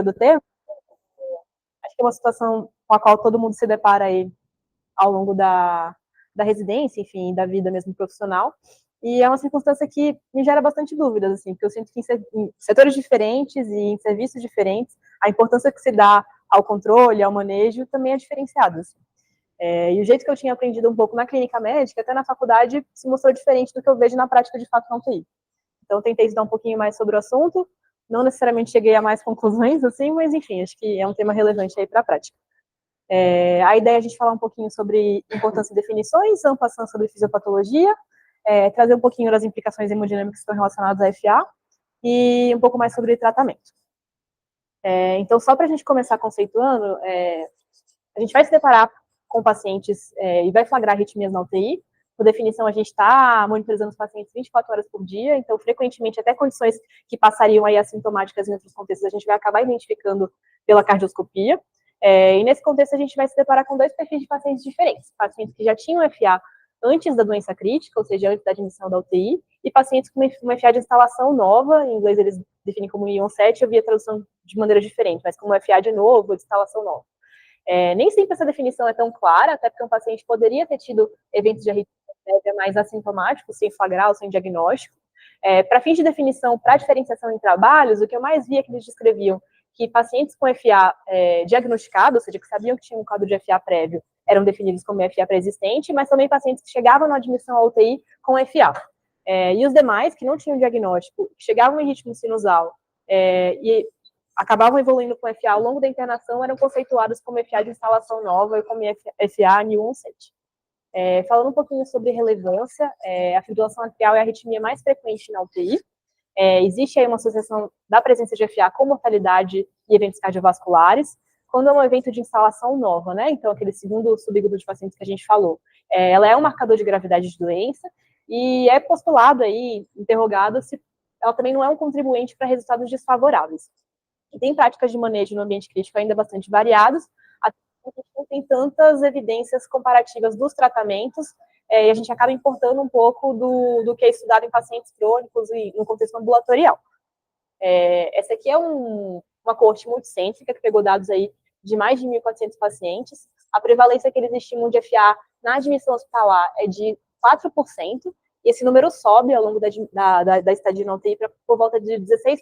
do tempo, acho que é uma situação com a qual todo mundo se depara aí ao longo da residência, enfim, da vida mesmo profissional. E é uma circunstância que me gera bastante dúvidas, assim, porque eu sinto que em setores diferentes e em serviços diferentes, a importância que se dá ao controle, ao manejo, também é diferenciada, assim. E o jeito que eu tinha aprendido um pouco na clínica médica, até na faculdade, se mostrou diferente do que eu vejo na prática de fato na UTI. Então, tentei estudar um pouquinho mais sobre o assunto, não necessariamente cheguei a mais conclusões, assim, mas enfim, acho que é um tema relevante aí para a prática. A ideia é a gente falar um pouquinho sobre importância e definições, en passant sobre fisiopatologia, trazer um pouquinho das implicações hemodinâmicas que estão relacionadas à FA e um pouco mais sobre tratamento. Então, só para a gente começar conceituando, a gente vai se deparar com pacientes e vai flagrar arritmias na UTI. Por definição, a gente está monitorizando os pacientes 24 horas por dia, então, frequentemente, até condições que passariam aí assintomáticas em outros contextos, a gente vai acabar identificando pela cardioscopia. E nesse contexto, a gente vai se deparar com dois perfis de pacientes diferentes. Pacientes que já tinham FA antes da doença crítica, ou seja, antes da admissão da UTI, e pacientes com uma FA de instalação nova, em inglês eles definem como ION 7, eu vi a tradução de maneira diferente, mas como FA de novo, de instalação nova. Nem sempre essa definição é tão clara, até porque um paciente poderia ter tido eventos de arritmia prévia mais assintomáticos, sem flagrar ou sem diagnóstico. Para fins de definição, para diferenciação em trabalhos, o que eu mais via que eles descreviam que pacientes com FA diagnosticado, ou seja, que sabiam que tinham um quadro de FA prévio, eram definidos como FA pré-existente, mas também pacientes que chegavam na admissão à UTI com FA. E os demais, que não tinham diagnóstico, que chegavam em ritmo sinusal e acabavam evoluindo com FA ao longo da internação, eram conceituados como FA de instalação nova e como FA NIU 17. Falando um pouquinho sobre relevância, a fibrilação atrial é a arritmia mais frequente na UTI. Existe aí uma associação da presença de FA com mortalidade e eventos cardiovasculares, quando é um evento de instalação nova, né? Então, aquele segundo subgrupo de pacientes que a gente falou, ela é um marcador de gravidade de doença e é postulado aí, interrogado, se ela também não é um contribuinte para resultados desfavoráveis. E tem práticas de manejo no ambiente crítico ainda bastante variadas, até porque a gente não tem tantas evidências comparativas dos tratamentos, e a gente acaba importando um pouco do que é estudado em pacientes crônicos e no contexto ambulatorial. Essa aqui é uma coorte multicêntrica que pegou dados aí de mais de 1.400 pacientes. A prevalência que eles estimam de FA na admissão hospitalar é de 4%, e esse número sobe ao longo da estadia na UTI por volta de 16%.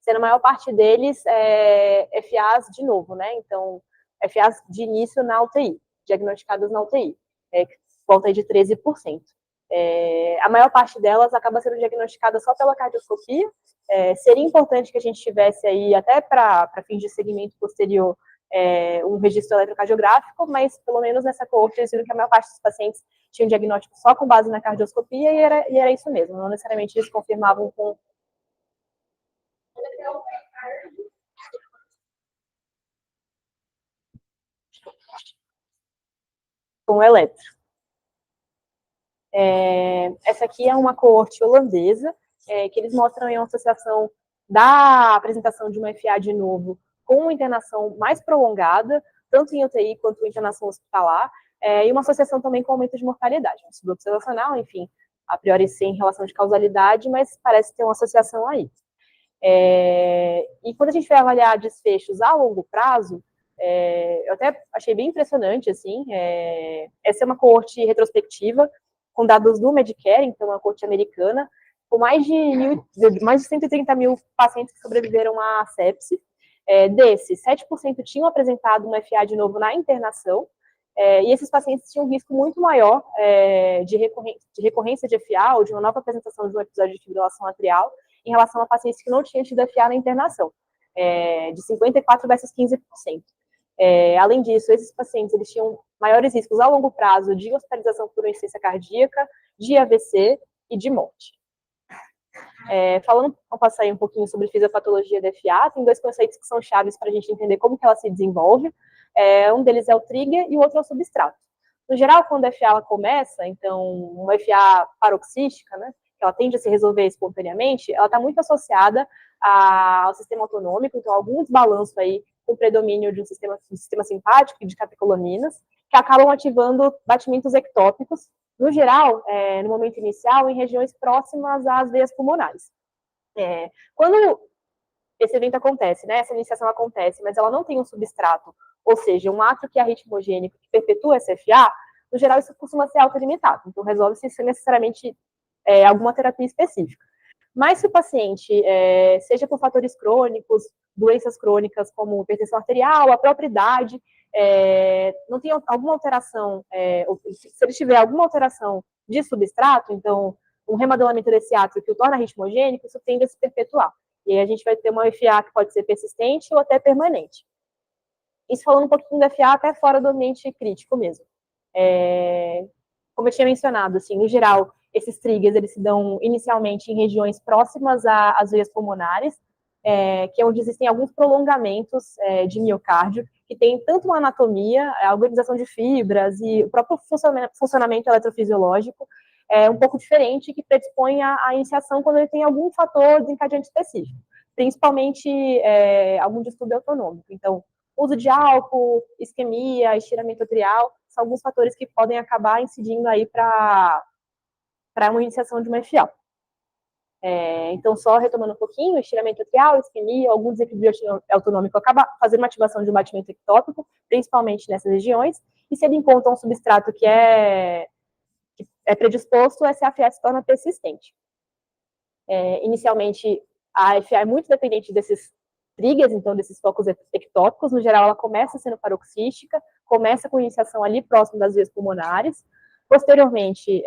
Sendo a maior parte deles FAs de novo, né? Então, FAs de início na UTI, diagnosticadas na UTI, volta aí de 13%. A maior parte delas acaba sendo diagnosticada só pela cardioscopia. Seria importante que a gente tivesse aí, até para fins de segmento posterior, um registro eletrocardiográfico, mas pelo menos nessa coorte eles viram que a maior parte dos pacientes tinham diagnóstico só com base na cardioscopia e era isso mesmo, não necessariamente eles confirmavam com o eletro. Essa aqui é uma coorte holandesa, que eles mostram aí uma associação da apresentação de uma FA de novo com uma internação mais prolongada, tanto em UTI quanto em internação hospitalar, e uma associação também com aumento de mortalidade. Um estudo observacional, enfim, a priori sem relação de causalidade, mas parece ter uma associação aí. E quando a gente vai avaliar desfechos a longo prazo, eu até achei bem impressionante, assim, essa é uma coorte retrospectiva, com dados do Medicare, então uma coorte americana, com mais de 130 mil pacientes que sobreviveram à sepse. Desses, 7% tinham apresentado uma FA de novo na internação, e esses pacientes tinham um risco muito maior de recorrência de FA ou de uma nova apresentação de um episódio de fibrilação atrial em relação a pacientes que não tinham tido FA na internação, de 54% versus 15%. Além disso, esses pacientes eles tinham maiores riscos a longo prazo de hospitalização por insuficiência cardíaca, de AVC e de morte. Falando, vamos passar aí um pouquinho sobre fisiopatologia da FA, tem dois conceitos que são chaves para a gente entender como que ela se desenvolve. Um deles é o trigger e o outro é o substrato. No geral, quando a FA ela começa, então, uma FA paroxística, né, que ela tende a se resolver espontaneamente, ela está muito associada ao sistema autonômico, então algum desbalanço aí com predomínio de um sistema simpático e de catecolaminas, que acabam ativando batimentos ectópicos, no geral, no momento inicial, em regiões próximas às veias pulmonares. Quando esse evento acontece, né? Essa iniciação acontece, mas ela não tem um substrato, ou seja, um átrio que é arritmogênico, que perpetua essa FA, no geral isso costuma ser autolimitado, então resolve-se sem necessariamente alguma terapia específica. Mas se o paciente, seja por fatores crônicos, doenças crônicas como hipertensão arterial, a própria idade, não tem alguma alteração, se ele tiver alguma alteração de substrato, então um remodelamento desse átrio que o torna ritmogênico, isso tende a se perpetuar. E aí a gente vai ter uma FA que pode ser persistente ou até permanente. Isso falando um pouquinho da FA até fora do ambiente crítico mesmo. Como eu tinha mencionado, assim, no geral, esses triggers, eles se dão inicialmente em regiões próximas às veias pulmonares, que é onde existem alguns prolongamentos de miocárdio, que tem tanto uma anatomia, a organização de fibras e o próprio funcionamento eletrofisiológico um pouco diferente, que predispõe à iniciação quando ele tem algum fator desencadeante específico, principalmente algum distúrbio autonômico. Então, uso de álcool, isquemia, estiramento atrial, são alguns fatores que podem acabar incidindo aí para uma iniciação de uma FA. Então, só retomando um pouquinho, estiramento atrial, isquemia, algum desequilíbrio autonômico acaba fazendo uma ativação de um batimento ectópico, principalmente nessas regiões, e se ele encontra um substrato que é predisposto, essa FA se torna persistente. Inicialmente, a FA é muito dependente desses triggers, então desses focos ectópicos, no geral ela começa sendo paroxística, começa com iniciação ali próximo das veias pulmonares, posteriormente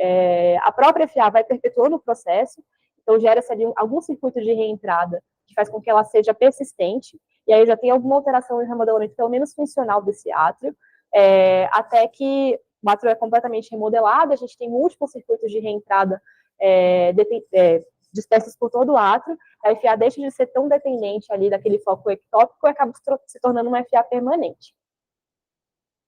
a própria FA vai perpetuando o processo, então gera-se ali algum circuito de reentrada que faz com que ela seja persistente, e aí já tem alguma alteração em remodelamento, pelo menos funcional desse átrio, até que o átrio é completamente remodelado, a gente tem múltiplos circuitos de reentrada dispersos por todo o átrio, a FA deixa de ser tão dependente ali daquele foco ectópico e acaba se tornando uma FA permanente.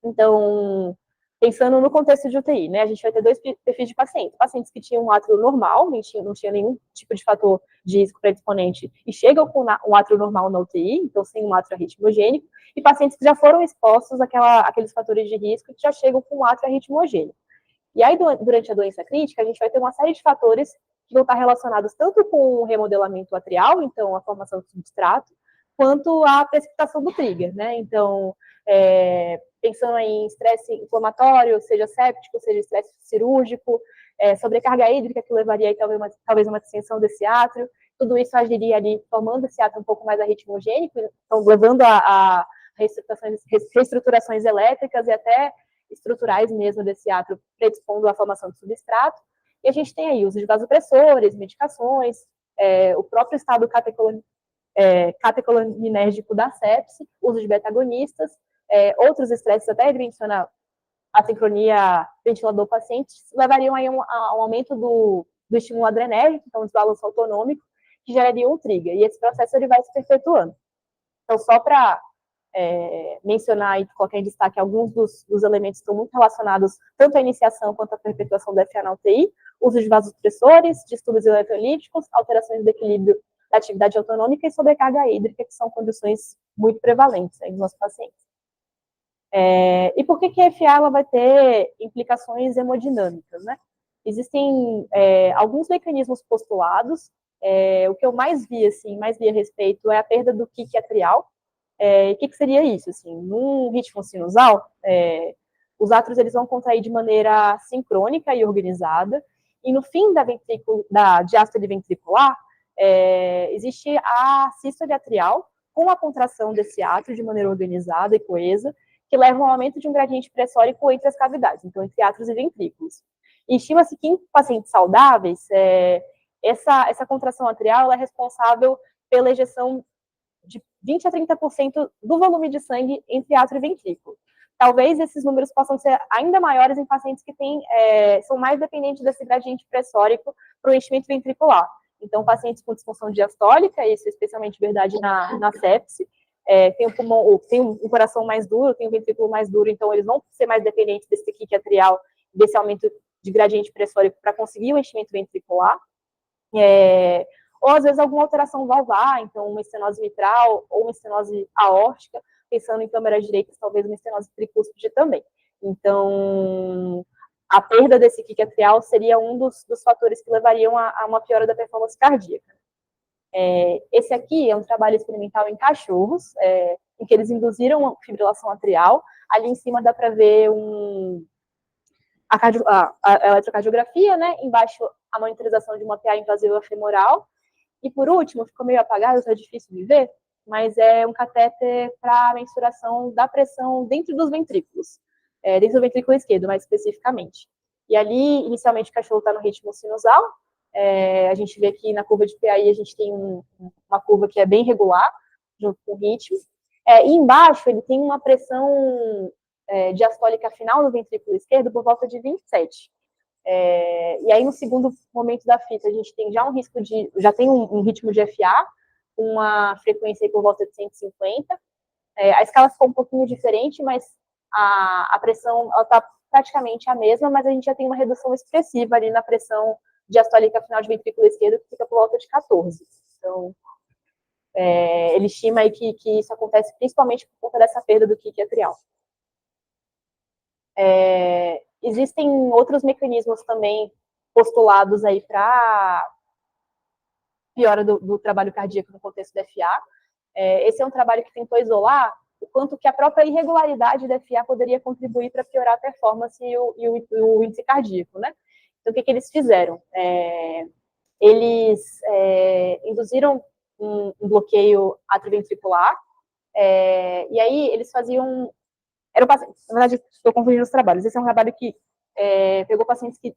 Então, pensando no contexto de UTI, né, a gente vai ter dois perfis de pacientes. Pacientes que tinham um átrio normal, não tinha nenhum tipo de fator de risco predisponente e chegam com um átrio normal na UTI, então sem um átrio arritmogênico, e pacientes que já foram expostos àqueles fatores de risco que já chegam com um átrio arritmogênico. E aí, durante a doença crítica, a gente vai ter uma série de fatores que vão estar relacionados tanto com o remodelamento atrial, então a formação do substrato, quanto a precipitação do trigger, né? Então, pensando em estresse inflamatório, seja séptico, seja estresse cirúrgico, sobrecarga hídrica, que levaria aí, talvez uma distensão desse átrio, tudo isso agiria ali, formando esse átrio um pouco mais arritmogênico, então levando a reestruturações elétricas e até estruturais mesmo desse átrio, predispondo à formação de substrato. E a gente tem aí uso de vasopressores, medicações, o próprio estado catecolinérgico da sepse, uso de beta-agonistas, outros estresses, até ele menciona a sincronia ventilador-paciente, levariam aí a um aumento do estímulo adrenérgico, então um desbalanço autonômico, que geraria um trigger. E esse processo ele vai se perpetuando. Então, só para mencionar e colocar em destaque alguns dos elementos que estão muito relacionados tanto à iniciação quanto à perpetuação da FA na UTI, uso de vasopressores, distúrbios eletrolíticos, alterações do equilíbrio da atividade autonômica e sobrecarga hídrica, que são condições muito prevalentes nos nossos pacientes. E por que a FA ela vai ter implicações hemodinâmicas, né? Existem alguns mecanismos postulados, o que eu mais vi a respeito é a perda do kick atrial. O que seria isso? Assim, num ritmo sinusal, os átrios eles vão contrair de maneira sincrônica e organizada, e no fim da diástole ventricular, existe a sístole atrial, com a contração desse átrio de maneira organizada e coesa, que leva ao aumento de um gradiente pressórico entre as cavidades, então entre átrios e ventrículos. E estima-se que em pacientes saudáveis, essa contração atrial é responsável pela ejeção de 20 a 30% do volume de sangue entre átrio e ventrículo. Talvez esses números possam ser ainda maiores em pacientes que são mais dependentes desse gradiente pressórico para o enchimento ventricular. Então, pacientes com disfunção diastólica, isso é especialmente verdade na sepse, tem um coração mais duro, tem um ventrículo mais duro, então eles vão ser mais dependentes desse kick atrial, desse aumento de gradiente pressórico para conseguir o enchimento ventricular. Ou às vezes alguma alteração valvar, então uma estenose mitral ou uma estenose aórtica, pensando em câmeras direitas, talvez uma estenose tricúspide também. Então, a perda desse kick atrial seria um dos fatores que levariam a uma piora da performance cardíaca. Esse aqui é um trabalho experimental em cachorros, em que eles induziram fibrilação atrial. Ali em cima dá para ver a eletrocardiografia, né? Embaixo a monitorização de uma PA invasiva femoral. E por último, ficou meio apagado, é difícil de ver, mas é um catéter para mensuração da pressão dentro dos ventrículos, dentro do ventrículo esquerdo, mais especificamente. E ali, inicialmente, o cachorro está no ritmo sinusal. A gente vê que na curva de PAI a gente tem uma curva que é bem regular, junto com o ritmo. E embaixo ele tem uma pressão diastólica final no ventrículo esquerdo por volta de 27. E aí, no segundo momento da fita, a gente tem já um ritmo de FA, uma frequência aí por volta de 150. A escala ficou um pouquinho diferente, mas a pressão está praticamente a mesma, mas a gente já tem uma redução expressiva ali na pressão diastólica final de ventrículo esquerdo, que fica por volta de 14. Então, ele estima aí que isso acontece principalmente por conta dessa perda do kick atrial. Existem outros mecanismos também postulados aí para piora do trabalho cardíaco no contexto da FA. Esse é um trabalho que tentou isolar o quanto que a própria irregularidade da FA poderia contribuir para piorar a performance e o índice cardíaco, né? Então, o que eles fizeram? Eles induziram um bloqueio atrioventricular, e aí eles faziam... Na verdade, estou confundindo os trabalhos. Esse é um trabalho que pegou pacientes que,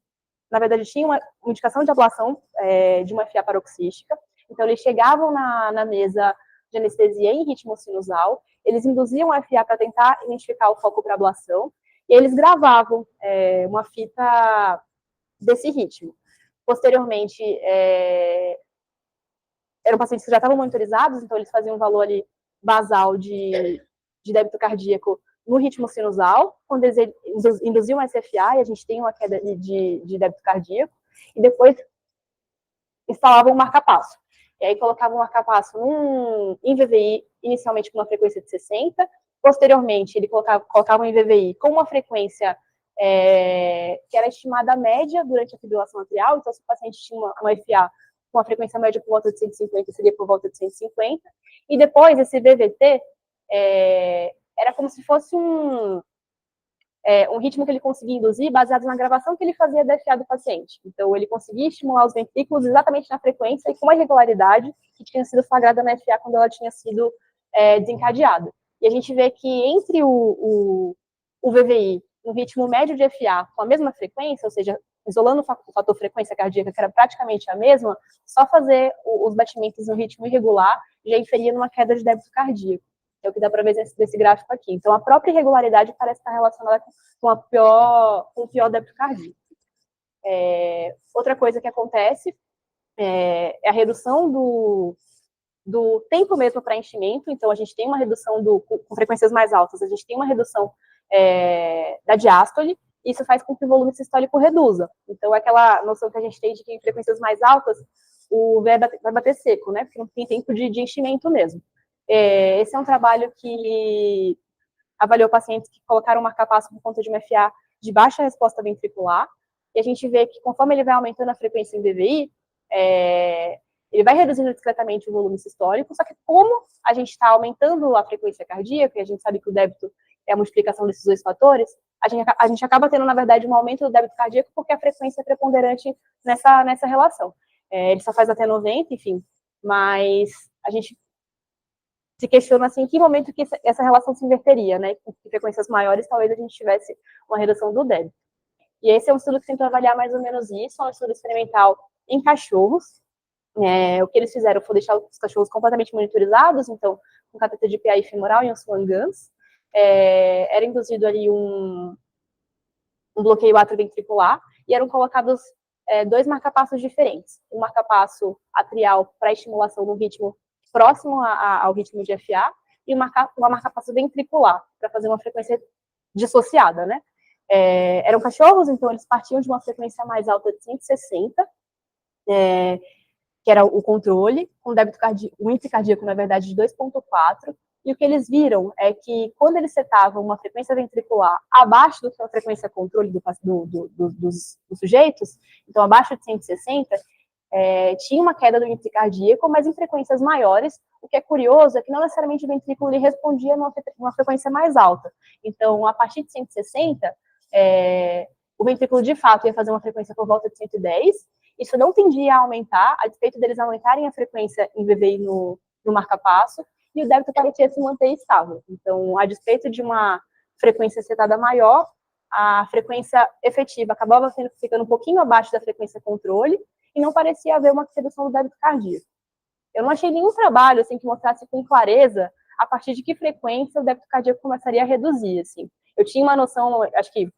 na verdade, tinham uma indicação de ablação de uma FA paroxística. Então, eles chegavam na mesa de anestesia em ritmo sinusal, eles induziam a FA para tentar identificar o foco para ablação, e eles gravavam uma fita desse ritmo. Posteriormente, eram pacientes que já estavam monitorizados, então eles faziam um valor ali basal de débito cardíaco no ritmo sinusal, quando eles induziam SFA, e a gente tem uma queda de débito cardíaco, e depois instalavam um marca-passo. E aí colocavam um marca-passo em VVI, inicialmente com uma frequência de 60, posteriormente ele colocavam em VVI com uma frequência que era estimada média durante a fibrilação atrial, então se o paciente tinha uma FA com a frequência média por volta de 150, seria por volta de 150, e depois esse VVT era como se fosse um ritmo que ele conseguia induzir baseado na gravação que ele fazia da FA do paciente. Então, ele conseguia estimular os ventrículos exatamente na frequência e com a regularidade que tinha sido flagrada na FA quando ela tinha sido desencadeada. E a gente vê que entre o VVI, no ritmo médio de FA, com a mesma frequência, ou seja, isolando o fator frequência cardíaca, que era praticamente a mesma, só fazer os batimentos no ritmo irregular já inferia numa queda de débito cardíaco. É o que dá para ver desse gráfico aqui. Então, a própria irregularidade parece estar relacionada com o pior débito cardíaco. Outra coisa que acontece é a redução do tempo mesmo para enchimento. Então, a gente tem uma redução com frequências mais altas, a gente tem uma redução da diástole, e isso faz com que o volume sistólico reduza. Então, é aquela noção que a gente tem de que em frequências mais altas, o V vai bater seco, né? Porque não tem tempo de enchimento mesmo. Esse é um trabalho que avaliou pacientes que colocaram marca-passo por conta de uma FA de baixa resposta ventricular, e a gente vê que conforme ele vai aumentando a frequência em VVI, ele vai reduzindo discretamente o volume sistólico, só que como a gente está aumentando a frequência cardíaca, e a gente sabe que o débito é a multiplicação desses dois fatores, a gente acaba tendo, na verdade, um aumento do débito cardíaco porque a frequência é preponderante nessa relação. Ele só faz até 90, enfim, mas a gente se questiona assim, em que momento que essa relação se inverteria, né? Com frequências maiores, talvez a gente tivesse uma redução do débito. E esse é um estudo que tentou avaliar mais ou menos isso, é um estudo experimental em cachorros. O que eles fizeram foi deixar os cachorros completamente monitorizados, então, com cateter de PAI femoral e um Swan Ganz. Era induzido ali um bloqueio atrioventricular, e eram colocados 2 marcapassos diferentes. Um marcapasso atrial para estimulação no ritmo próximo ao ritmo de FA, e uma marca-passo ventricular, para fazer uma frequência dissociada, né? Eram cachorros, então eles partiam de uma frequência mais alta de 160, que era o controle, com débito cardíaco, o índice cardíaco, na verdade, de 2,4, e o que eles viram é que quando eles setavam uma frequência ventricular abaixo do que a frequência controle dos sujeitos, então abaixo de 160, tinha uma queda do índice cardíaco, mas em frequências maiores. O que é curioso é que não necessariamente o ventrículo ele respondia numa frequência mais alta. Então, a partir de 160, o ventrículo de fato ia fazer uma frequência por volta de 110. Isso não tendia a aumentar, a despeito deles aumentarem a frequência em VVI no marca-passo, e o débito parecia se manter estável. Então, a despeito de uma frequência setada maior, a frequência efetiva acabava ficando um pouquinho abaixo da frequência controle, e não parecia haver uma redução do débito cardíaco. Eu não achei nenhum trabalho assim, que mostrasse com clareza a partir de que frequência o débito cardíaco começaria a reduzir. Assim. Eu tinha uma noção, acho que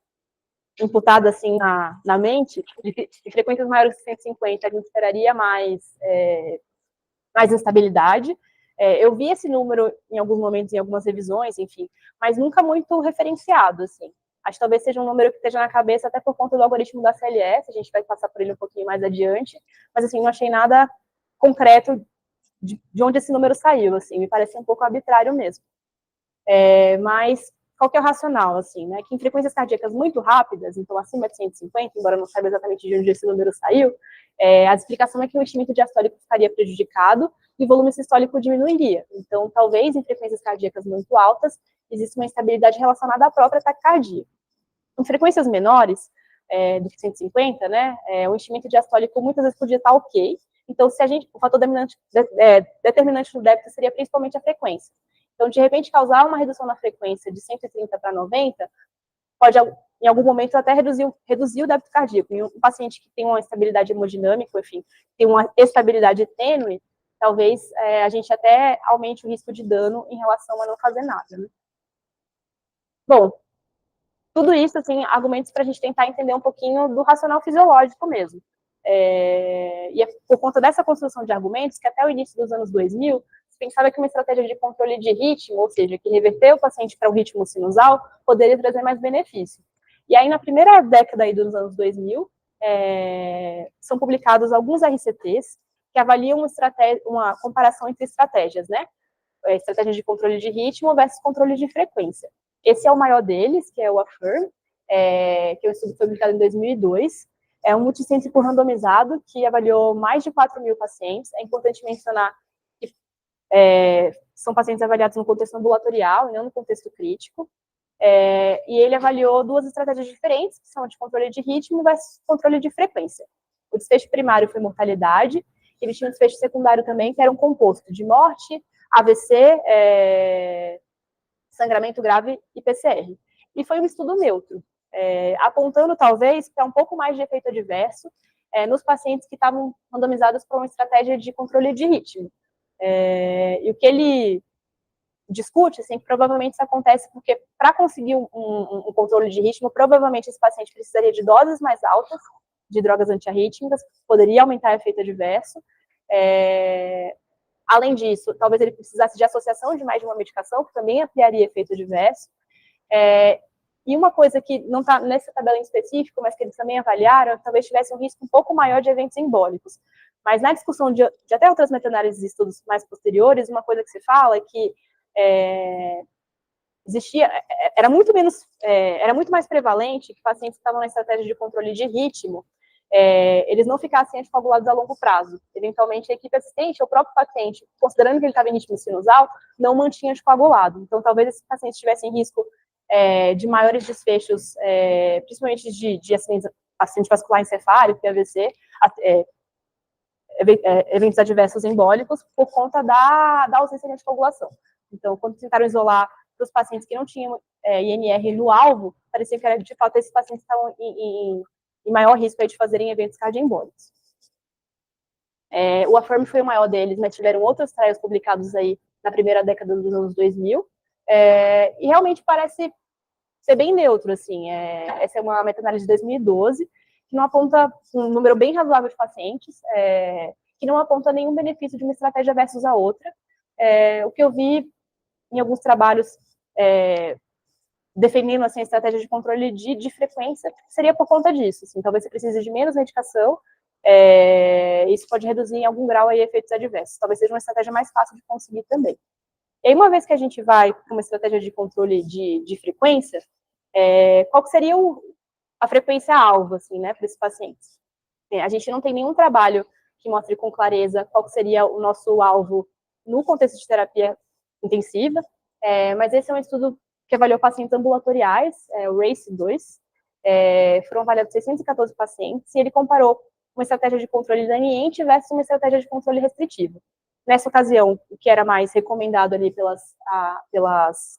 imputada assim na mente, de frequências maiores que 150, a gente esperaria mais instabilidade. Eu vi esse número em alguns momentos, em algumas revisões, enfim, mas nunca muito referenciado, assim. Acho que talvez seja um número que esteja na cabeça até por conta do algoritmo da CLS, a gente vai passar por ele um pouquinho mais adiante, mas, assim, não achei nada concreto de onde esse número saiu, assim, me parece um pouco arbitrário mesmo. Mas qual que é o racional, assim, né? Que em frequências cardíacas muito rápidas, então acima de 150, embora eu não saiba exatamente de onde esse número saiu, a explicação é que o enchimento diastólico ficaria prejudicado e o volume sistólico diminuiria. Então, talvez em frequências cardíacas muito altas, exista uma instabilidade relacionada à própria taquicardia. Em frequências menores, do que 150, né, o enchimento diastólico muitas vezes podia estar ok. Então, o fator determinante do débito seria principalmente a frequência. Então, de repente, causar uma redução na frequência de 130 para 90 pode, em algum momento, até reduzir o débito cardíaco. Em um paciente que tem uma estabilidade hemodinâmica, enfim, tem uma estabilidade tênue, talvez a gente até aumente o risco de dano em relação a não fazer nada, né? Bom, tudo isso, assim, argumentos para a gente tentar entender um pouquinho do racional fisiológico mesmo. E é por conta dessa construção de argumentos que até o início dos anos 2000, se pensava que uma estratégia de controle de ritmo, ou seja, que reverter o paciente para o ritmo sinusal, poderia trazer mais benefício. E aí, na primeira década aí dos anos 2000, são publicados alguns RCTs que avaliam uma comparação entre estratégias, né? Estratégia de controle de ritmo versus controle de frequência. Esse é o maior deles, que é o AFFIRM, que é um estudo publicado em 2002. É um multicêntrico randomizado que avaliou mais de 4.000 pacientes. É importante mencionar que são pacientes avaliados no contexto ambulatorial e não no contexto crítico. E ele avaliou duas estratégias diferentes, que são de controle de ritmo versus controle de frequência. O desfecho primário foi mortalidade, ele tinha um desfecho secundário também, que era um composto de morte, AVC, sangramento grave e PCR. E foi um estudo neutro, apontando talvez para um pouco mais de efeito adverso nos pacientes que estavam randomizados para uma estratégia de controle de ritmo. E o que ele discute, assim, que provavelmente isso acontece porque para conseguir um controle de ritmo, provavelmente esse paciente precisaria de doses mais altas de drogas antiarrítmicas, poderia aumentar o efeito adverso. Além disso, talvez ele precisasse de associação de mais de uma medicação, que também ampliaria efeito adverso. E uma coisa que não está nessa tabela em específico, mas que eles também avaliaram, talvez tivesse um risco um pouco maior de eventos embólicos. Mas na discussão de até outras meta-análises e estudos mais posteriores, uma coisa que se fala é que era muito mais prevalente que pacientes que estavam na estratégia de controle de ritmo, eles não ficassem anticoagulados a longo prazo. Eventualmente, a equipe assistente ou o próprio paciente, considerando que ele estava em ritmo sinusal, não mantinha anticoagulado. Então, talvez esses pacientes tivessem risco de maiores desfechos, principalmente de acidente vascular encefálico, AVC, eventos adversos embólicos, por conta da ausência de anticoagulação. Então, quando tentaram isolar para os pacientes que não tinham INR no alvo, parecia que era, de fato, esses pacientes estavam em maior risco de fazerem eventos cardioembólicos. O AFFIRM foi o maior deles, mas tiveram outros trials publicados aí na primeira década dos anos 2000, e realmente parece ser bem neutro, assim. Essa é uma meta-análise de 2012, que não aponta um número bem razoável de pacientes, que não aponta nenhum benefício de uma estratégia versus a outra. O que eu vi em alguns trabalhos definindo assim, a estratégia de controle de frequência seria por conta disso. Assim, talvez você precise de menos medicação, isso pode reduzir em algum grau aí efeitos adversos. Talvez seja uma estratégia mais fácil de conseguir também. E aí, uma vez que a gente vai com uma estratégia de controle de frequência, qual que seria a frequência-alvo, assim, né, para esses pacientes? A gente não tem nenhum trabalho que mostre com clareza qual seria o nosso alvo no contexto de terapia intensiva, mas esse é um estudo que avaliou pacientes ambulatoriais, o RACE-2, foram avaliados 614 pacientes, e ele comparou uma estratégia de controle leniente versus uma estratégia de controle restritivo. Nessa ocasião, o que era mais recomendado ali pelas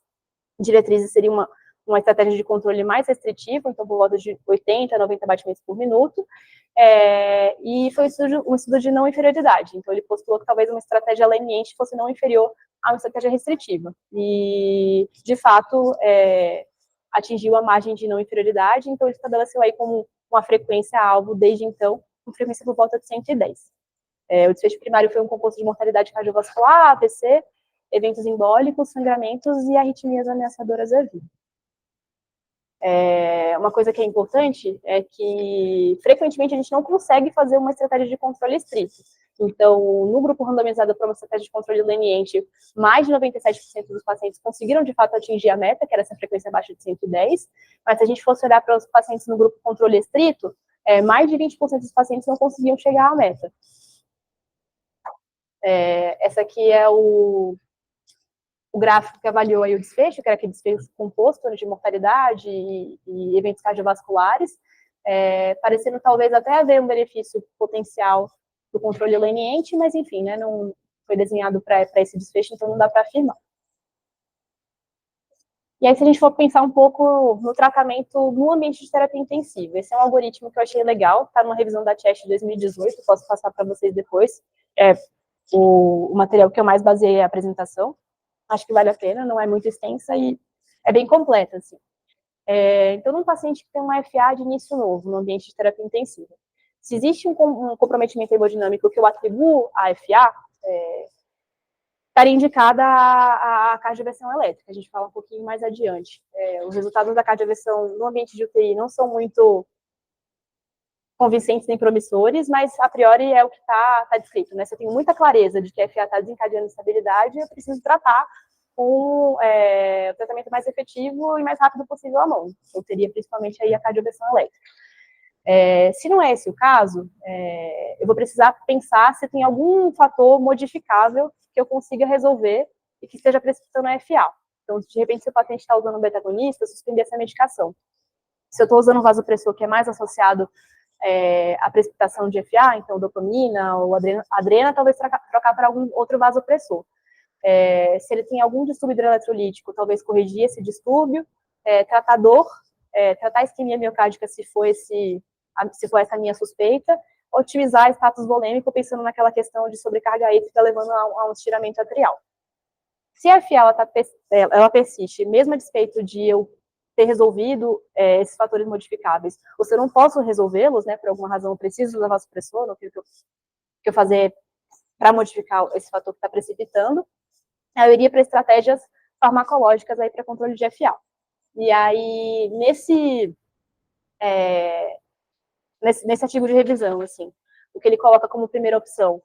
diretrizes seria uma estratégia de controle mais restritiva, então por volta de 80 a 90 batimentos por minuto, e foi um estudo de não inferioridade. Então ele postulou que talvez uma estratégia leniente fosse não inferior a uma estratégia restritiva. E, de fato, atingiu a margem de não inferioridade, então ele estabeleceu aí como uma frequência-alvo, desde então, com frequência por volta de 110. O desfecho primário foi um composto de mortalidade cardiovascular, AVC, eventos embólicos, sangramentos e arritmias ameaçadoras à vida. Uma coisa que é importante é que, frequentemente, a gente não consegue fazer uma estratégia de controle estrito. Então, no grupo randomizado para uma estratégia de controle leniente, mais de 97% dos pacientes conseguiram, de fato, atingir a meta, que era essa frequência abaixo de 110, mas se a gente fosse olhar para os pacientes no grupo controle estrito, mais de 20% dos pacientes não conseguiam chegar à meta. Essa aqui é o gráfico que avaliou aí o desfecho, que era aquele desfecho composto de mortalidade e eventos cardiovasculares, parecendo talvez até haver um benefício potencial do controle leniente, mas enfim, né, não foi desenhado para esse desfecho, então não dá para afirmar. E aí, se a gente for pensar um pouco no tratamento no ambiente de terapia intensiva, esse é um algoritmo que eu achei legal, está numa revisão da CHEST de 2018, posso passar para vocês depois, o material que eu mais baseei a apresentação. Acho que vale a pena, não é muito extensa e é bem completa, assim. Então, num paciente que tem uma FA de início novo, no ambiente de terapia intensiva, se existe um comprometimento hemodinâmico que eu atribuo à FA, estaria indicada a cardioversão elétrica, a gente fala um pouquinho mais adiante. Os resultados da cardioversão no ambiente de UTI não são muito convincentes nem promissores, mas a priori é o que está descrito, né? Se eu tenho muita clareza de que a FA está desencadeando instabilidade, eu preciso tratar com o tratamento mais efetivo e mais rápido possível à mão. Eu teria principalmente aí a cardioversão elétrica. Se não é esse o caso, eu vou precisar pensar se tem algum fator modificável que eu consiga resolver e que esteja precipitando a FA. Então, de repente, se o paciente está usando um beta-agonista, suspender essa medicação. Se eu estou usando um vasopressor que é mais associado a precipitação de FA, então dopamina ou adrena, talvez trocar para algum outro vasopressor. Se ele tem algum distúrbio hidroeletrolítico, talvez corrigir esse distúrbio, tratar dor, tratar a isquemia miocárdica se for essa minha suspeita, otimizar status volêmico, pensando naquela questão de sobrecarga hídrica, levando a um estiramento atrial. Se a FA ela persiste, mesmo a despeito de eu ter resolvido esses fatores modificáveis, ou se eu não posso resolvê-los, né, por alguma razão eu preciso usar vasopressor, não tenho o que eu fazer para modificar esse fator que está precipitando, eu iria para estratégias farmacológicas aí para controle de FA. E aí, nesse artigo de revisão, assim, o que ele coloca como primeira opção,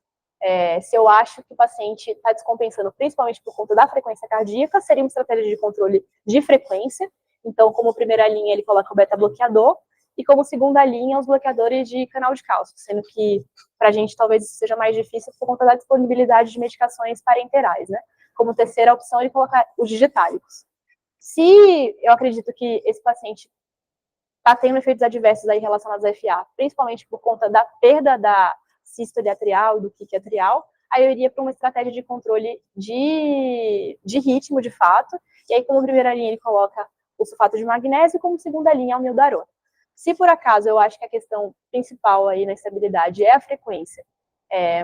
se eu acho que o paciente está descompensando, principalmente por conta da frequência cardíaca, seria uma estratégia de controle de frequência. Então, como primeira linha, ele coloca o beta-bloqueador, e como segunda linha, os bloqueadores de canal de cálcio, sendo que, para a gente, talvez isso seja mais difícil por conta da disponibilidade de medicações parenterais, né? Como terceira opção, ele coloca os digitálicos. Se eu acredito que esse paciente está tendo efeitos adversos aí relacionados à FA, principalmente por conta da perda da sístole atrial, do kick atrial, aí eu iria para uma estratégia de controle de ritmo, de fato, e aí como primeira linha ele coloca o sulfato de magnésio, como segunda linha a almildarona. Se por acaso eu acho que a questão principal aí na estabilidade é a frequência,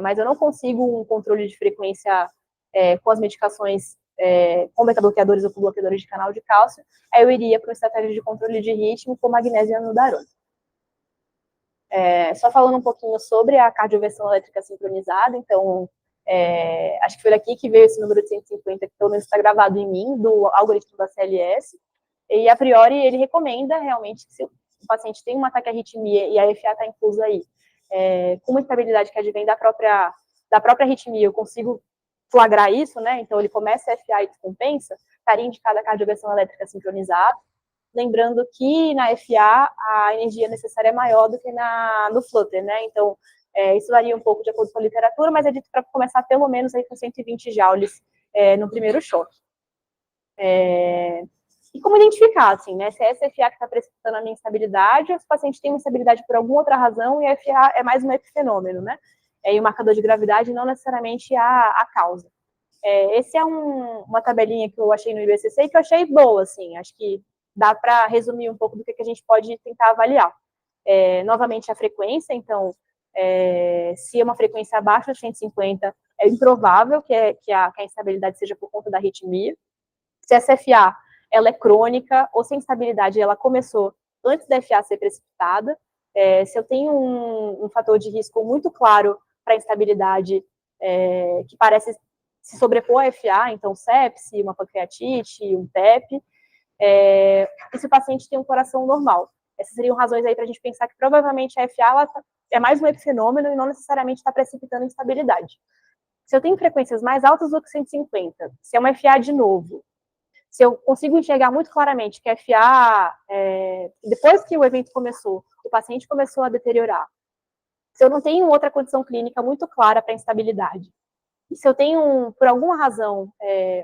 mas eu não consigo um controle de frequência com as medicações com beta-bloqueadores ou com bloqueadores de canal de cálcio, aí eu iria para uma estratégia de controle de ritmo com magnésio e almildarona. Só falando um pouquinho sobre a cardioversão elétrica sincronizada, então, acho que foi daqui que veio esse número de 150, que pelo menos está gravado em mim, do algoritmo da CLS, e a priori ele recomenda realmente que se o paciente tem um ataque à arritmia e a FA está inclusa aí, com uma estabilidade que advém da própria arritmia, eu consigo flagrar isso, né? Então ele começa a FA e descompensa, estaria indicada a cardioversão elétrica sincronizada, lembrando que na FA a energia necessária é maior do que no flutter, né? Então, Isso varia um pouco de acordo com a literatura, mas é dito para começar pelo menos aí com 120 joules no primeiro choque. E como identificar, assim, né? Se é essa FA que está precipitando a minha instabilidade, ou se o paciente tem uma instabilidade por alguma outra razão e a FA é mais um epifenômeno, né? E o marcador de gravidade não necessariamente a causa. Esse é uma tabelinha que eu achei no IBCC e que eu achei boa, assim, acho que dá para resumir um pouco do que a gente pode tentar avaliar. Novamente, a frequência, então, se é uma frequência abaixo de 150, é improvável que a instabilidade seja por conta da arritmia. Se essa FA ela é crônica ou se a instabilidade ela começou antes da FA ser precipitada, se eu tenho um fator de risco muito claro para a instabilidade que parece se sobrepor à FA, então sepse, uma pancreatite, um TEP, e se o paciente tem um coração normal. Essas seriam razões aí para a gente pensar que provavelmente a FA ela é mais um epifenômeno e não necessariamente está precipitando instabilidade. Se eu tenho frequências mais altas do que 150, se é uma FA de novo, se eu consigo enxergar muito claramente que a FA, depois que o evento começou, o paciente começou a deteriorar, se eu não tenho outra condição clínica muito clara para instabilidade, e se eu tenho, por alguma razão,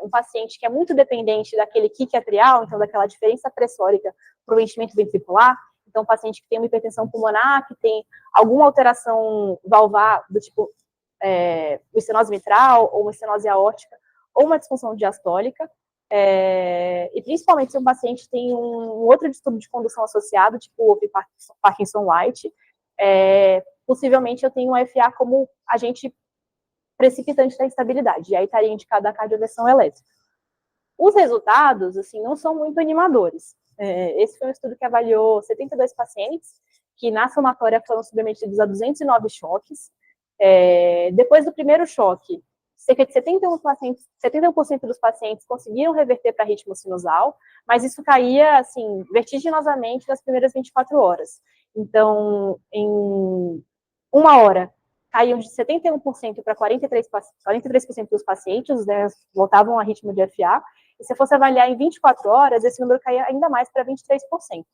um paciente que é muito dependente daquele kick atrial, então daquela diferença pressórica para o enchimento ventricular, então um paciente que tem uma hipertensão pulmonar, que tem alguma alteração valvar do tipo estenose mitral, ou uma estenose aórtica, ou uma disfunção diastólica, e principalmente se um paciente tem um outro distúrbio de condução associado, tipo o Parkinson-White, possivelmente eu tenho um FA como agente precipitante da instabilidade, e aí estaria indicada a cardioversão elétrica. Os resultados, assim, não são muito animadores. Esse foi um estudo que avaliou 72 pacientes, que na somatória foram submetidos a 209 choques. Depois do primeiro choque, cerca de 71% dos pacientes conseguiram reverter para ritmo sinusal, mas isso caía, assim, vertiginosamente nas primeiras 24 horas. Então, em uma hora, caíam de 71% para 43% dos pacientes, né, voltavam a ritmo de FA, e se fosse avaliar em 24 horas, esse número caía ainda mais para 23%.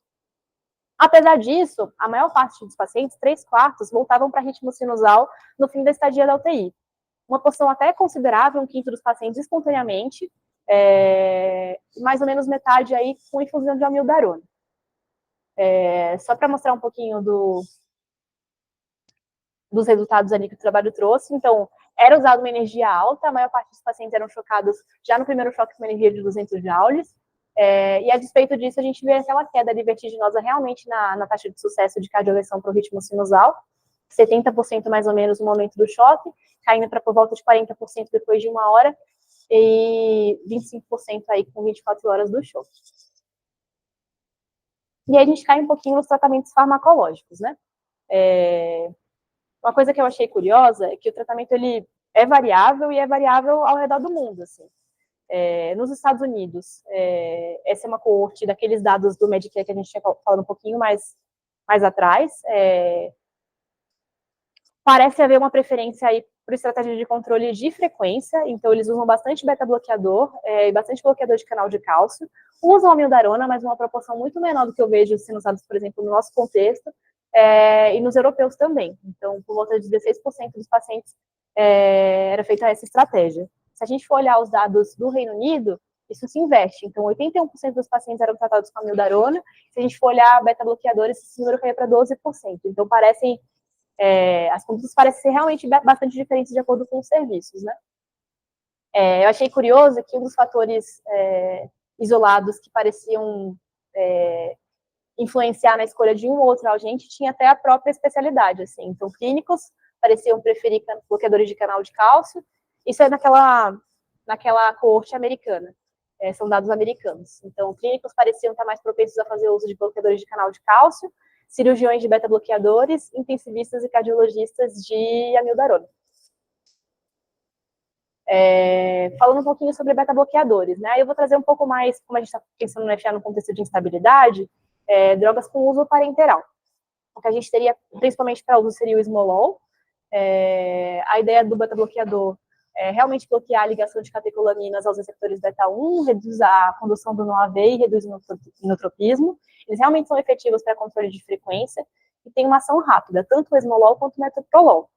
Apesar disso, a maior parte dos pacientes, 3/4, voltavam para ritmo sinusal no fim da estadia da UTI. Uma porção até considerável, 1/5 dos pacientes espontaneamente, mais ou menos metade aí com infusão de amiodarona. Só para mostrar um pouquinho dos resultados ali que o trabalho trouxe. Então, era usada uma energia alta, a maior parte dos pacientes eram chocados já no primeiro choque com uma energia de 200 joules, e a despeito disso, a gente vê aquela queda ali vertiginosa realmente na taxa de sucesso de cardioversão para o ritmo sinusal, 70% mais ou menos no momento do choque, caindo para por volta de 40% depois de uma hora, e 25% aí com 24 horas do choque. E aí a gente cai um pouquinho nos tratamentos farmacológicos, né? Uma coisa que eu achei curiosa é que o tratamento ele é variável e é variável ao redor do mundo, assim. Nos Estados Unidos, essa é uma coorte daqueles dados do Medicare que a gente tinha falado um pouquinho mais atrás. Parece haver uma preferência aí por estratégia de controle de frequência, então eles usam bastante beta-bloqueador e bastante bloqueador de canal de cálcio, usam amiodarona, mas uma proporção muito menor do que eu vejo sendo usados, por exemplo, no nosso contexto, e nos europeus também. Então, por volta de 16% dos pacientes era feita essa estratégia. Se a gente for olhar os dados do Reino Unido, isso se inverte. Então, 81% dos pacientes eram tratados com amiodarona. Se a gente for olhar beta-bloqueadores, esse número caía para 12%. Então, as condutas parecem ser realmente bastante diferentes de acordo com os serviços, né? Eu achei curioso que um dos fatores isolados que pareciam influenciar na escolha de um ou outro agente tinha até a própria especialidade, assim. Então, clínicos pareciam preferir bloqueadores de canal de cálcio. Isso é naquela coorte americana. São dados americanos. Então, clínicos pareciam estar mais propensos a fazer uso de bloqueadores de canal de cálcio, cirurgiões de beta-bloqueadores, intensivistas e cardiologistas de amiodarona. Falando um pouquinho sobre beta-bloqueadores, né? Eu vou trazer um pouco mais, como a gente está pensando no FA no contexto de instabilidade, drogas com uso parenteral. O que a gente teria, principalmente para uso, seria o esmolol. A ideia do beta-bloqueador é realmente bloquear a ligação de catecolaminas aos receptores beta-1, reduz a condução do NOAV e reduz o inotropismo. Eles realmente são efetivos para controle de frequência. que tem uma ação rápida, tanto o esmolol quanto o metoprolol.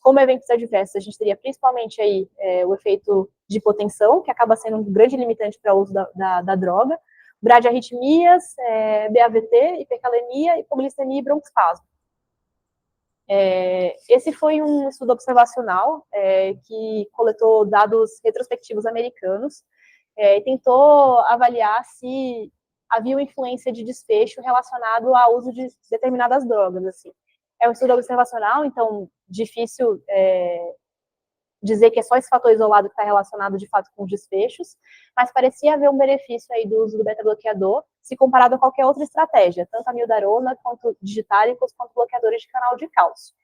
Como eventos adversos, a gente teria principalmente aí o efeito de hipotensão, que acaba sendo um grande limitante para o uso da droga, bradiarritmias, BAVT, hipercalemia, hipoglicemia e broncoespasmo. Esse foi um estudo observacional que coletou dados retrospectivos americanos e tentou avaliar se havia uma influência de desfecho relacionado ao uso de determinadas drogas. Assim. É um estudo observacional, então difícil dizer que é só esse fator isolado que está relacionado de fato com os desfechos, mas parecia haver um benefício aí do uso do beta-bloqueador se comparado a qualquer outra estratégia, tanto a mildarona, quanto digitálicos, quanto bloqueadores de canal de cálcio.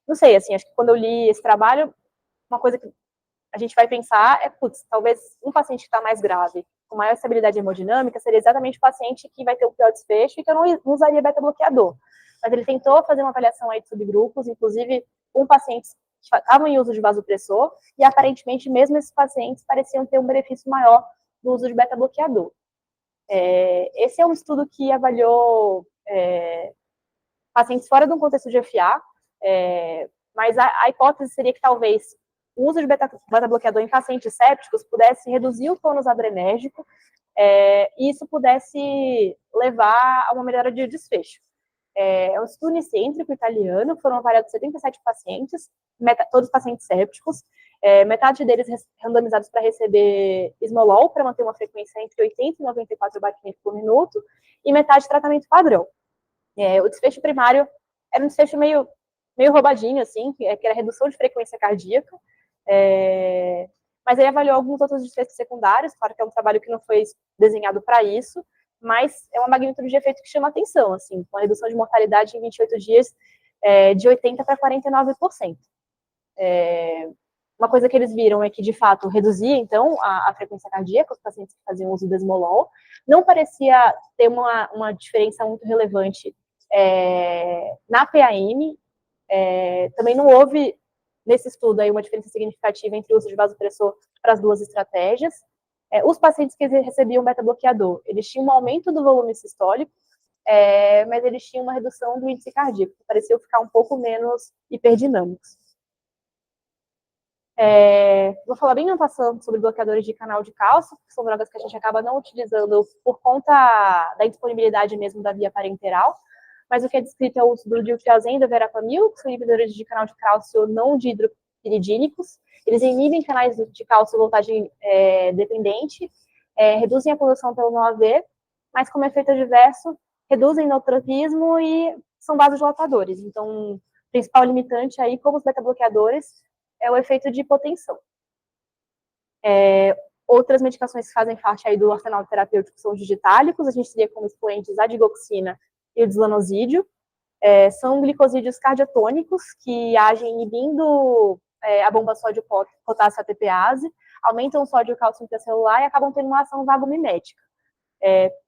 Não sei, assim, acho que quando eu li esse trabalho, uma coisa que a gente vai pensar putz, talvez um paciente que está mais grave, com maior estabilidade hemodinâmica, seria exatamente o paciente que vai ter o pior desfecho e que eu não usaria beta-bloqueador. Mas ele tentou fazer uma avaliação aí de subgrupos, inclusive com pacientes que estavam em uso de vasopressor, e aparentemente mesmo esses pacientes pareciam ter um benefício maior no uso de beta-bloqueador. Esse é um estudo que avaliou pacientes fora de um contexto de FA, mas a hipótese seria que talvez o uso de beta-bloqueador em pacientes sépticos pudesse reduzir o tônus adrenérgico e isso pudesse levar a uma melhora de desfecho. É um estudo unicêntrico italiano, foram avaliados 77 pacientes, todos pacientes sépticos, metade deles randomizados para receber esmolol, para manter uma frequência entre 80 e 94 batimentos por minuto, e metade tratamento padrão. O desfecho primário era um desfecho meio roubadinho, assim, que era redução de frequência cardíaca, mas aí avaliou alguns outros desfechos secundários, claro que é um trabalho que não foi desenhado para isso, mas é uma magnitude de efeito que chama atenção, assim, com a redução de mortalidade em 28 dias de 80% para 49%. Uma coisa que eles viram é que, de fato, reduzia, então, a frequência cardíaca, os pacientes que faziam uso do esmolol, não parecia ter uma diferença muito relevante na PAM, também não houve, nesse estudo, aí, uma diferença significativa entre o uso de vasopressor para as duas estratégias. Os pacientes que recebiam beta-bloqueador, eles tinham um aumento do volume sistólico, mas eles tinham uma redução do índice cardíaco, que pareciam ficar um pouco menos hiperdinâmicos. Vou falar bem não passando sobre bloqueadores de canal de cálcio, que são drogas que a gente acaba não utilizando por conta da indisponibilidade mesmo da via parenteral, mas o que é descrito é o uso do diltiazem e do verapamil, que são inibidores de canal de cálcio não dihidropiridínicos. Eles inibem canais de cálcio voltagem dependente, reduzem a poluição pelo NOAV, mas como efeito adverso, reduzem neutropismo e são vasodilatadores. Então, o principal limitante aí, como os beta-bloqueadores, é o efeito de hipotensão. Outras medicações que fazem parte aí do arsenal terapêutico são os digitálicos, a gente teria como expoentes a digoxina e o deslanozídio. São glicosídeos cardiotônicos que agem inibindo a bomba sódio-potássio ATPase, aumentam o sódio e o cálcio intracelular e acabam tendo uma ação vagomimética.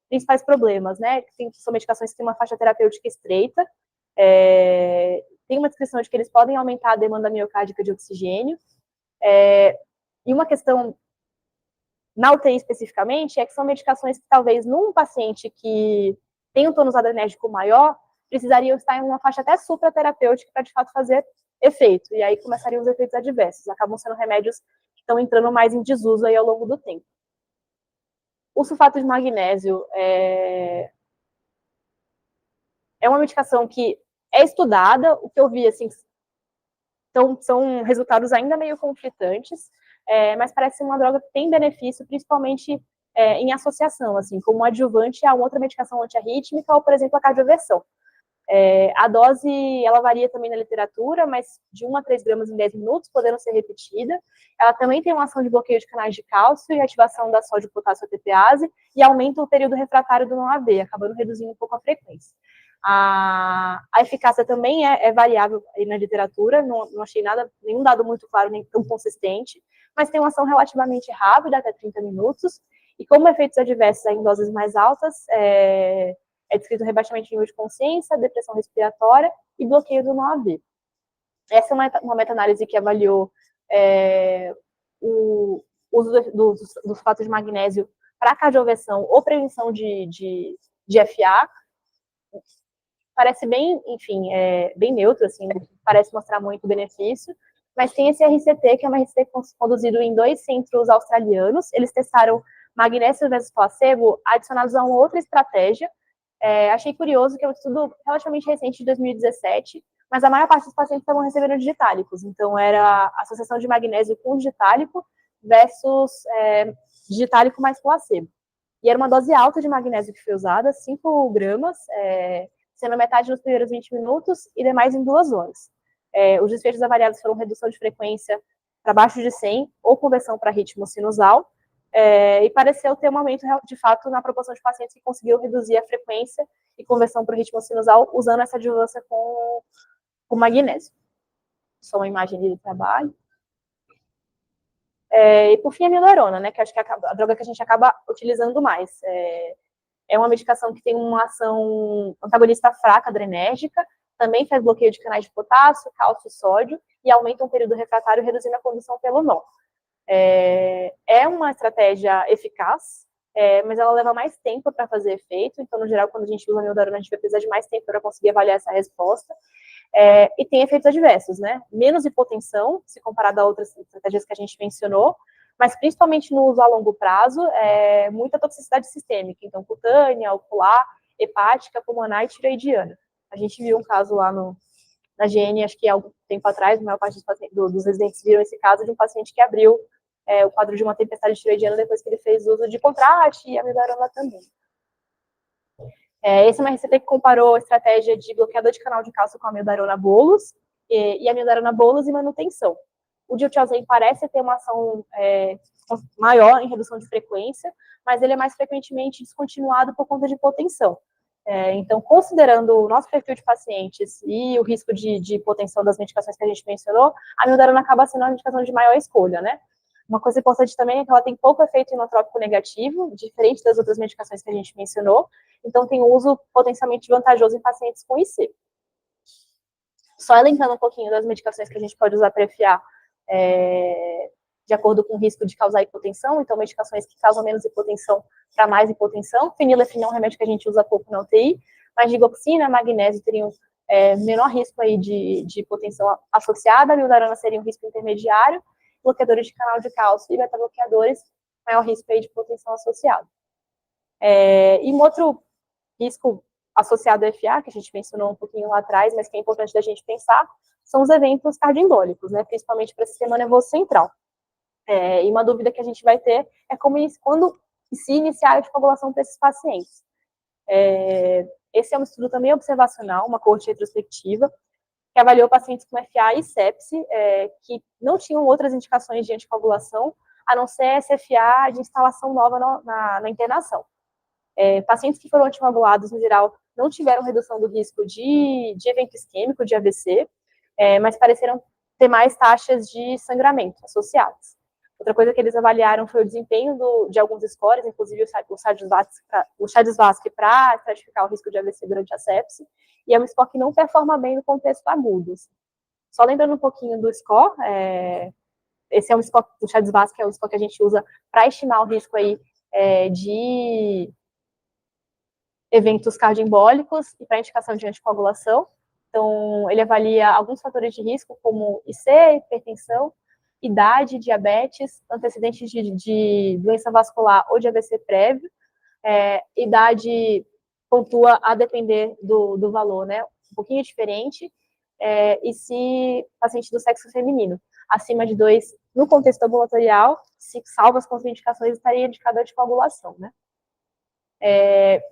Principais problemas, né? São medicações que têm uma faixa terapêutica estreita, tem uma descrição de que eles podem aumentar a demanda miocárdica de oxigênio, e uma questão na UTI especificamente é que são medicações que talvez num paciente que tem um tônus adrenérgico maior, precisariam estar em uma faixa até supraterapêutica para de fato fazer efeito, e aí começariam os efeitos adversos, acabam sendo remédios que estão entrando mais em desuso aí ao longo do tempo. O sulfato de magnésio é uma medicação que é estudada, o que eu vi, assim, são resultados ainda meio conflitantes, mas parece ser uma droga que tem benefício, principalmente em associação, assim, como adjuvante a outra medicação antiarrítmica ou, por exemplo, a cardioversão. A dose, ela varia também na literatura, mas de 1 a 3 gramas em 10 minutos, podendo ser repetida. Ela também tem uma ação de bloqueio de canais de cálcio e ativação da sódio-potássio ATPase e aumenta o período refratário do NOAV, acabando reduzindo um pouco a frequência. A eficácia também é variável aí na literatura, não achei nenhum dado muito claro, nem tão consistente, mas tem uma ação relativamente rápida, até 30 minutos, e como efeitos adversos em doses mais altas, é descrito rebaixamento de nível de consciência, depressão respiratória e bloqueio do NOAV. Essa é uma meta-análise que avaliou o uso dos sulfatos de magnésio para cardioversão ou prevenção de FA, parece bem, enfim, bem neutro, assim, parece mostrar muito benefício, mas tem esse RCT, que é uma RCT conduzido em 2 centros australianos. Eles testaram magnésio versus placebo adicionados a uma outra estratégia. Achei curioso que é um estudo relativamente recente, de 2017, mas a maior parte dos pacientes estavam recebendo digitálicos. Então, era a associação de magnésio com digitálico versus digitálico mais placebo. E era uma dose alta de magnésio que foi usada, 5 gramas, sendo metade nos primeiros 20 minutos e demais em 2 horas. Os desfechos avaliados foram redução de frequência para baixo de 100 ou conversão para ritmo sinusal, e pareceu ter um aumento, de fato, na proporção de pacientes que conseguiu reduzir a frequência e conversão para o ritmo sinusal usando essa adjuvância com magnésio. Só uma imagem de trabalho. E por fim, a amiodarona, né, que acho que é a droga que a gente acaba utilizando mais. É uma medicação que tem uma ação antagonista fraca, adrenérgica, também faz bloqueio de canais de potássio, cálcio e sódio, e aumenta um período refratário, reduzindo a condução pelo nó. É uma estratégia eficaz, mas ela leva mais tempo para fazer efeito, então, no geral, quando a gente usa a amiodarona, a gente vai precisar de mais tempo para conseguir avaliar essa resposta. E tem efeitos adversos, né? Menos hipotensão, se comparado a outras estratégias que a gente mencionou, mas principalmente no uso a longo prazo, muita toxicidade sistêmica, então cutânea, ocular, hepática, pulmonar e tireoidiana. A gente viu um caso lá na GN, acho que há algum tempo atrás, a maior parte dos residentes viram esse caso de um paciente que abriu o quadro de uma tempestade tireoidiana depois que ele fez uso de contraste e amiodarona também. Esse é uma RCT que comparou a estratégia de bloqueador de canal de cálcio com a amiodarona bolus e a amiodarona bolus e manutenção. O diltiazem parece ter uma ação maior em redução de frequência, mas ele é mais frequentemente descontinuado por conta de hipotensão. Então, considerando o nosso perfil de pacientes e o risco de hipotensão das medicações que a gente mencionou, a amiodarona acaba sendo uma medicação de maior escolha, né? Uma coisa importante também é que ela tem pouco efeito inotrópico negativo, diferente das outras medicações que a gente mencionou, então tem um uso potencialmente vantajoso em pacientes com IC. Só elencando um pouquinho das medicações que a gente pode usar para FA, de acordo com o risco de causar hipotensão, então medicações que causam menos hipotensão para mais hipotensão. Fenilefinil é um remédio que a gente usa pouco na UTI, mas digoxina, magnésio teriam menor risco aí de hipotensão associada, a amiodarona seria um risco intermediário, bloqueadores de canal de cálcio e beta-bloqueadores, maior risco aí de hipotensão associada. E um outro risco associado ao FA, que a gente mencionou um pouquinho lá atrás, mas que é importante da gente pensar, são os eventos cardioembólicos, né, principalmente para o sistema nervoso central. E uma dúvida que a gente vai ter é quando se iniciar a anticoagulação para esses pacientes. Esse é um estudo também observacional, uma coorte retrospectiva, que avaliou pacientes com FA e sepse, que não tinham outras indicações de anticoagulação, a não ser SFA de instalação nova na internação. Pacientes que foram anticoagulados, no geral, não tiveram redução do risco de evento isquêmico, de AVC, mas pareceram ter mais taxas de sangramento associadas. Outra coisa que eles avaliaram foi o desempenho de alguns scores, inclusive o Chades-Vasque para estratificar o risco de AVC durante a sepse, e é um score que não performa bem no contexto agudo. Só lembrando um pouquinho do score, esse é um score, o Chades-Vasque é o score que a gente usa para estimar o risco aí de eventos cardioembólicos e para indicação de anticoagulação. Então, ele avalia alguns fatores de risco, como IC, hipertensão, idade, diabetes, antecedentes de doença vascular ou de AVC prévio. Idade pontua a depender do valor, né? Um pouquinho diferente. E se paciente do sexo feminino, acima de 2, no contexto ambulatorial, se salvo as contraindicações, estaria indicada a anticoagulação, né?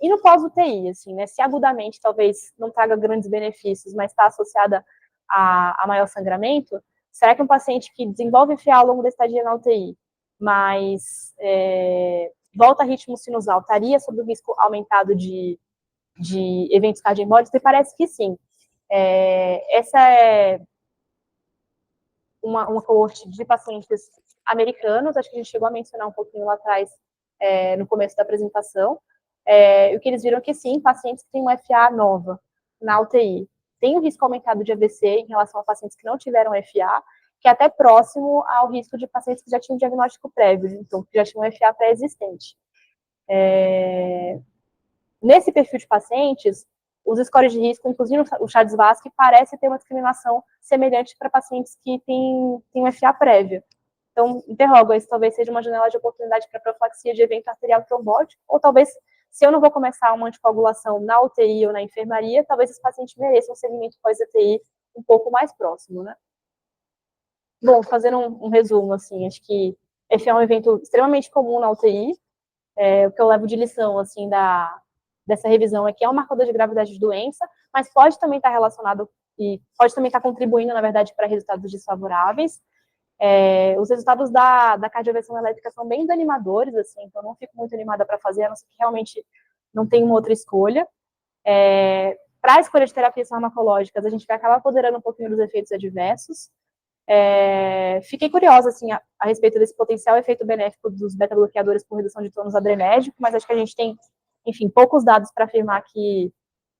E no pós-UTI, assim, né? Se agudamente talvez não traga grandes benefícios, mas está associada a maior sangramento, será que um paciente que desenvolve FA ao longo da estadia na UTI, mas volta a ritmo sinusal, estaria sob o risco aumentado de eventos cardioembólicos? Me parece que sim. Essa é uma coorte de pacientes americanos, acho que a gente chegou a mencionar um pouquinho lá atrás, no começo da apresentação. O que eles viram é que sim, pacientes que têm uma FA nova na UTI têm um risco aumentado de AVC em relação a pacientes que não tiveram FA, que é até próximo ao risco de pacientes que já tinham diagnóstico prévio, então que já tinham FA pré-existente. Nesse perfil de pacientes, os scores de risco, inclusive o Charles-Vasque, parece ter uma discriminação semelhante para pacientes que têm um FA prévio. Então, interrogo, esse talvez seja uma janela de oportunidade para profilaxia de evento arterial trombótico, ou talvez, se eu não vou começar uma anticoagulação na UTI ou na enfermaria, talvez esse paciente mereça um segmento pós-ETI um pouco mais próximo, né? Bom, fazendo um resumo, assim, acho que esse é um evento extremamente comum na UTI. O que eu levo de lição, assim, dessa revisão é que é um marcador de gravidade de doença, mas pode também estar relacionado e pode também estar contribuindo, na verdade, para resultados desfavoráveis. Os resultados da cardioversão elétrica são bem desanimadores, assim, então não fico muito animada para fazer, a não ser que realmente não tenha uma outra escolha. Para a escolha de terapias farmacológicas, a gente vai acabar apoderando um pouquinho dos efeitos adversos. Fiquei curiosa, assim, a respeito desse potencial efeito benéfico dos beta-bloqueadores por redução de tônus adrenérgico, mas acho que a gente tem, enfim, poucos dados para afirmar que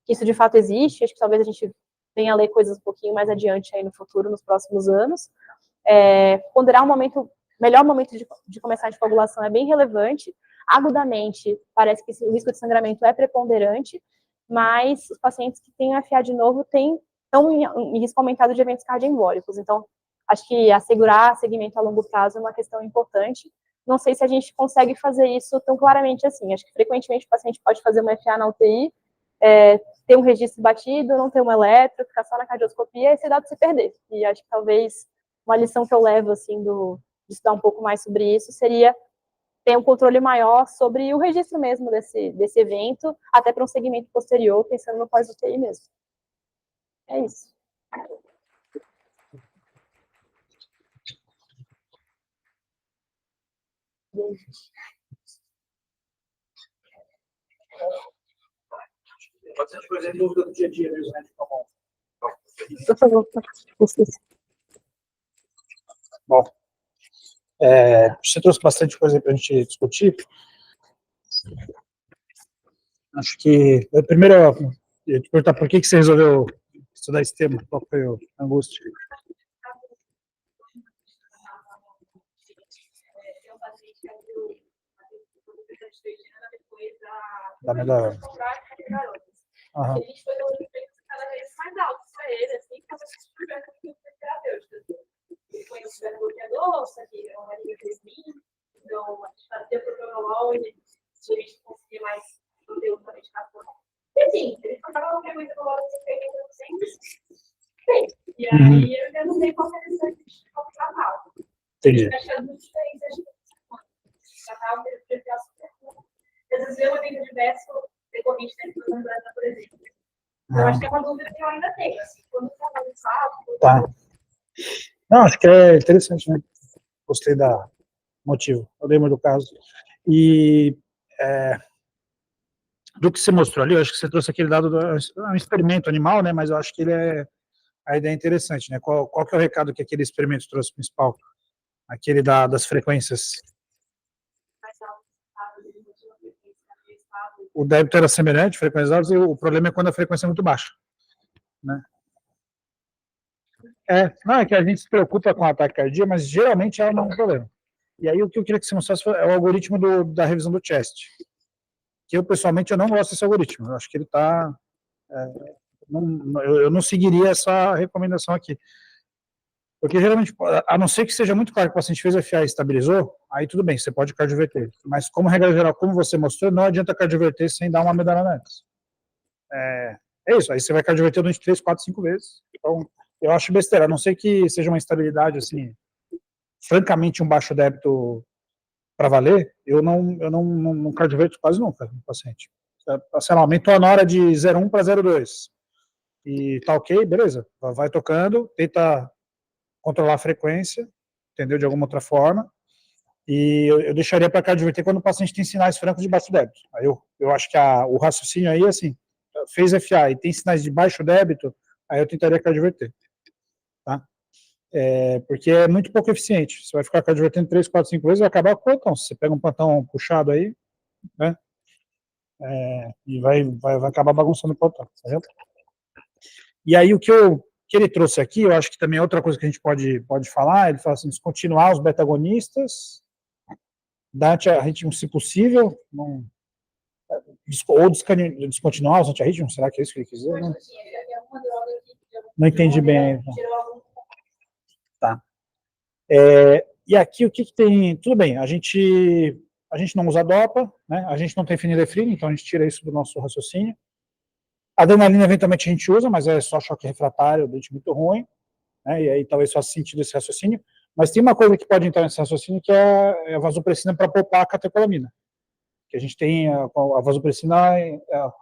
isso de fato existe. Acho que talvez a gente venha a ler coisas um pouquinho mais adiante aí no futuro, nos próximos anos. Ponderar melhor momento de começar a anticoagulação é bem relevante. Agudamente, parece que o risco de sangramento é preponderante, mas os pacientes que têm FA de novo estão em risco aumentado de eventos cardioembólicos. Então, acho que assegurar segmento a longo prazo é uma questão importante. Não sei se a gente consegue fazer isso tão claramente assim. Acho que frequentemente o paciente pode fazer uma FA na UTI, ter um registro batido, não ter uma eletro, ficar só na cardioscopia e esse dado se perder. E acho que talvez uma lição que eu levo, assim, de estudar um pouco mais sobre isso seria ter um controle maior sobre o registro mesmo desse evento, até para um segmento posterior, pensando no pós-UTI mesmo. É isso. Bastante coisa em dúvida do dia a dia mesmo, né? Por favor. Bom, você trouxe bastante coisa para a gente discutir. Acho que, primeiro, eu ia te perguntar por que você resolveu estudar esse tema, qual foi a angústia? Da melhor. A gente foi dando efeitos cada vez mais altos para ele, assim, como se fosse terapêuticas. Ele foi um bloqueador, só que é uma linha 3000, então a gente fazia propranolol e a gente conseguia mais conteúdo da medicação. E assim, ele falava qualquer coisa do lado de 50%. E aí eu já não sei qual é a lição de tratar. Entendi. Achando muito diferente a gente tratar o que é super comum. Às vezes eu tenho diverso decorrente da influenza, por exemplo. Eu acho que é uma dúvida que eu ainda tenho, assim, quando for lançado... Tá. Não, acho que é interessante, né? Gostei da motivo, eu lembro do caso. E do que você mostrou ali, eu acho que você trouxe aquele dado um experimento animal, né? Mas eu acho que a ideia é interessante, né? Qual que é o recado que aquele experimento trouxe principal? Aquele das frequências. O débito era semelhante, frequências altas, e o problema é quando a frequência é muito baixa, né? Não, é que a gente se preocupa com a taquicardia, mas geralmente ela não é um problema. E aí o que eu queria que você mostrasse é o algoritmo da revisão do CHEST, que eu, pessoalmente, eu não gosto desse algoritmo. Eu acho que ele está... eu não seguiria essa recomendação aqui. Porque, geralmente, a não ser que seja muito claro que o paciente fez FA e estabilizou, aí tudo bem, você pode cardioverter. Mas, como regra geral, como você mostrou, não adianta cardioverter sem dar uma medalha antes. É isso, aí você vai cardioverter durante 3, 4, 5 vezes. Então, eu acho besteira, a não ser que seja uma instabilidade, assim, francamente um baixo débito para valer, eu não cardioverto quase nunca no paciente. Sei lá, aumentou a nora de 0,1 para 0,2. E tá ok, beleza. Vai tocando, tenta controlar a frequência, entendeu? De alguma outra forma. E eu deixaria para cardioverter quando o paciente tem sinais francos de baixo débito. Aí eu acho que o raciocínio aí, assim, fez FA e tem sinais de baixo débito, aí eu tentaria cardioverter. Tá? Porque é muito pouco eficiente. Você vai ficar cardiovertendo 3, 4, 5 vezes, vai acabar com o plantão. Se você pega um plantão puxado aí, né? E vai acabar bagunçando o plantão, tá vendo? E aí o que ele trouxe aqui, eu acho que também é outra coisa que a gente pode falar, ele fala assim, descontinuar os beta-agonistas, dar anti-arrítmico se possível, ou descontinuar os antiarrítmicos, será que é isso que ele quis dizer? Não entendi bem. Então. Tá. E aqui o que tem? Tudo bem, a gente não usa DOPA, né? A gente não tem fenilefrina, então a gente tira isso do nosso raciocínio. Adrenalina, eventualmente, a gente usa, mas é só choque refratário, doente muito ruim, né? E aí talvez faça sentido esse raciocínio. Mas tem uma coisa que pode entrar nesse raciocínio, que é a vasopressina para poupar a catecolamina. Que a gente tem, a vasopressina é